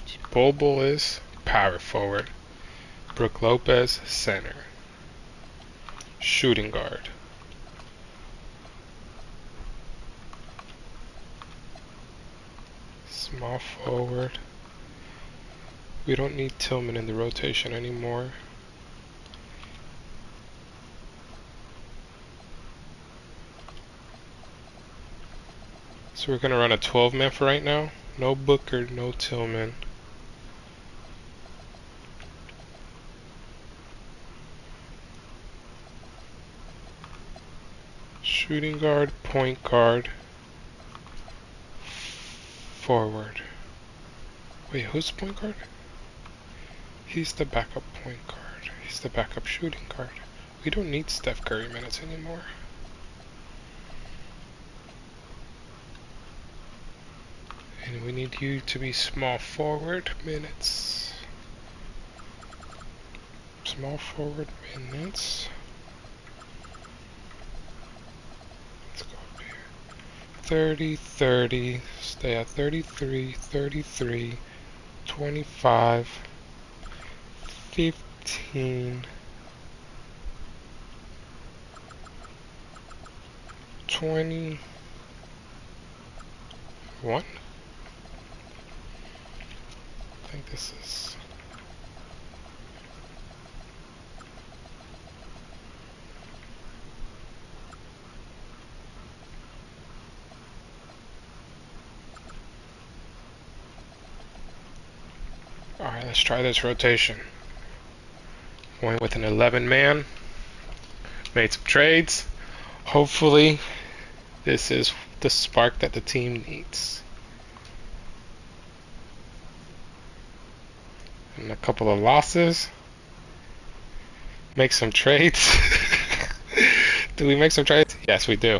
So Bol is power forward. Brook Lopez, center. Shooting guard. Small forward. We don't need Tillman in the rotation anymore. So we're going to run a 12-man for right now. No Booker, no Tillman. Shooting guard, point guard, forward. Wait, who's point guard? He's the backup point guard. He's the backup shooting guard. We don't need Steph Curry minutes anymore. And we need you to be small forward minutes. Small forward minutes. Let's go up here. 30, 30. Stay at 33, 33, 25. 15, 21. I think this is Alright, let's try this rotation. Going with an 11-man. Made some trades. Hopefully, this is the spark that the team needs. And a couple of losses. Make some trades. Do we make some trades? Yes, we do.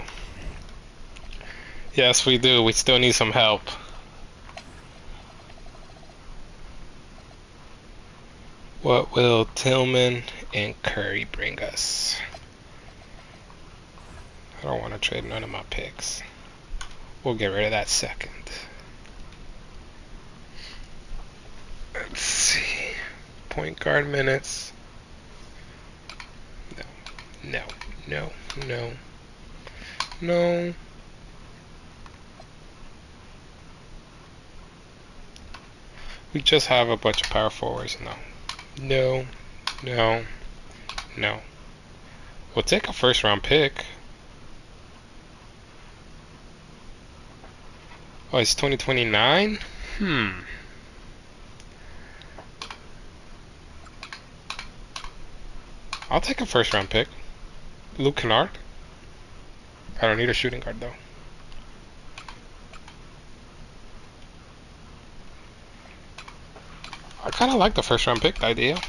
Yes, we do. We still need some help. What will Tillman and Curry bring us? I don't want to trade none of my picks. We'll get rid of that second. Let's see. Point guard minutes. No, no, no, no. No. We just have a bunch of power forwards. No. No. No. No. We'll take a first round pick. Oh, it's 2029? I'll take a first round pick. Luke Kennard. I don't need a shooting guard though. I kind of like the first round pick idea.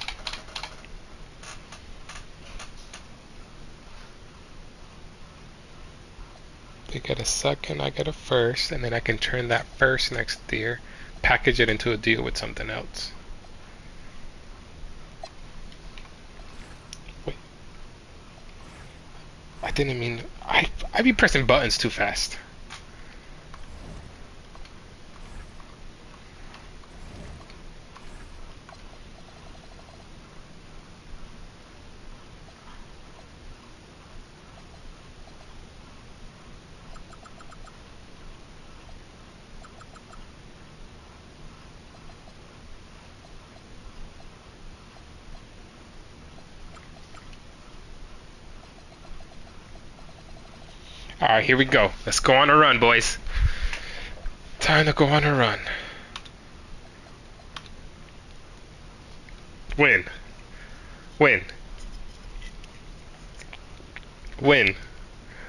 They get a second, I get a first, and then I can turn that first next year, package it into a deal with something else. Wait. I didn't mean... I be pressing buttons too fast. Alright, here we go. Let's go on a run, boys. Time to go on a run. Win. Win. Win.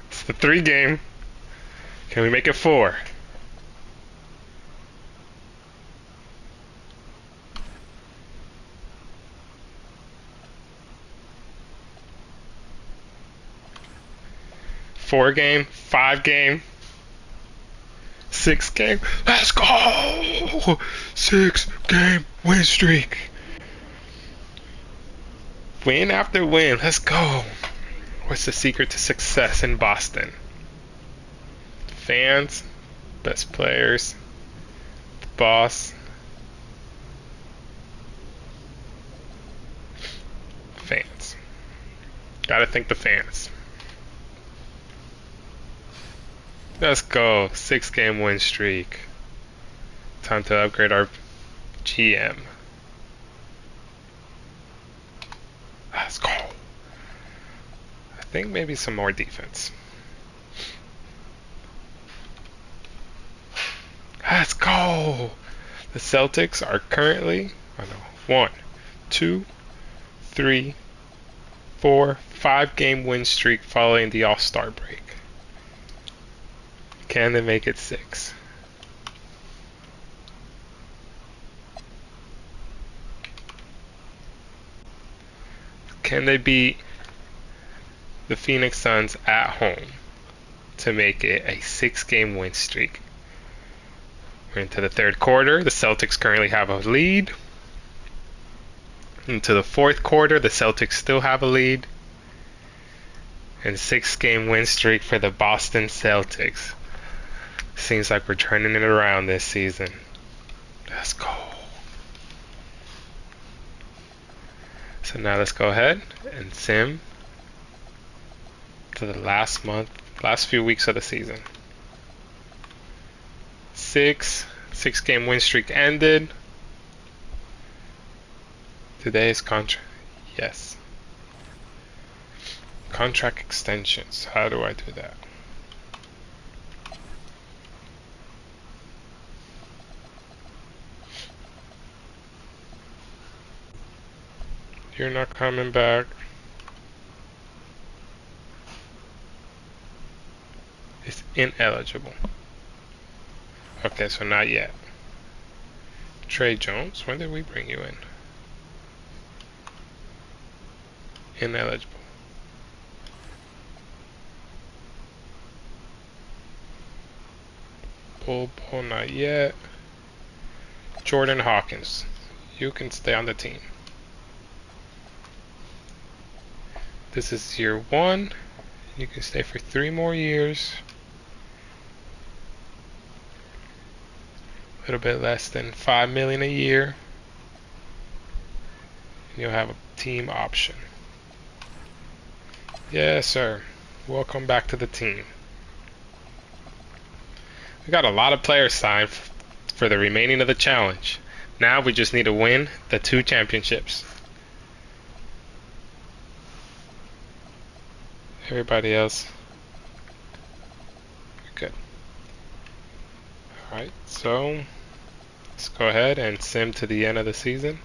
It's the 3 game. Can we make it 4? Four game, 5 game, 6 game. Let's go! 6 game win streak. Win after win. Let's go. What's the secret to success in Boston? Fans, best players, the boss. Fans. Gotta thank the fans. Let's go. 6 game win streak. Time to upgrade our GM. Let's go. I think maybe some more defense. Let's go. The Celtics are currently 1, 2, 3, 4, 5 game win streak following the All-Star break. Can they make it 6? Can they beat the Phoenix Suns at home to make it a 6 game win streak? We're into the 3rd quarter. The Celtics currently have a lead. Into the 4th quarter, the Celtics still have a lead. And 6 game win streak for the Boston Celtics. Seems like we're turning it around this season. Let's go. So now let's go ahead and sim to the last few weeks of the season. 6 game win streak ended. Today's contract. Yes. Contract extensions. How do I do that? You're not coming back. It's ineligible. Okay, so not yet. Trey Jones, when did we bring you in? Ineligible. Bull, not yet. Jordan Hawkins, you can stay on the team. This is year 1. You can stay for 3 more years. A little bit less than $5 million a year. And you'll have a team option. Yes, sir. Welcome back to the team. We got a lot of players signed for the remaining of the challenge. Now we just need to win the 2 championships. Everybody else, good. Alright, so let's go ahead and sim to the end of the season.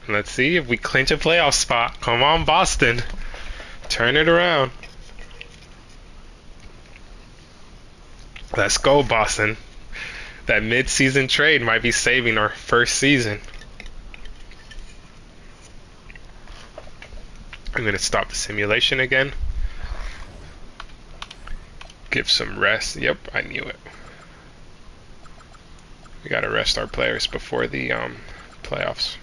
And let's see if we clinch a playoff spot. Come on, Boston. Turn it around. Let's go, Boston. That mid-season trade might be saving our first season. I'm going to stop the simulation again. Give some rest. Yep, I knew it. We got to rest our players before the playoffs.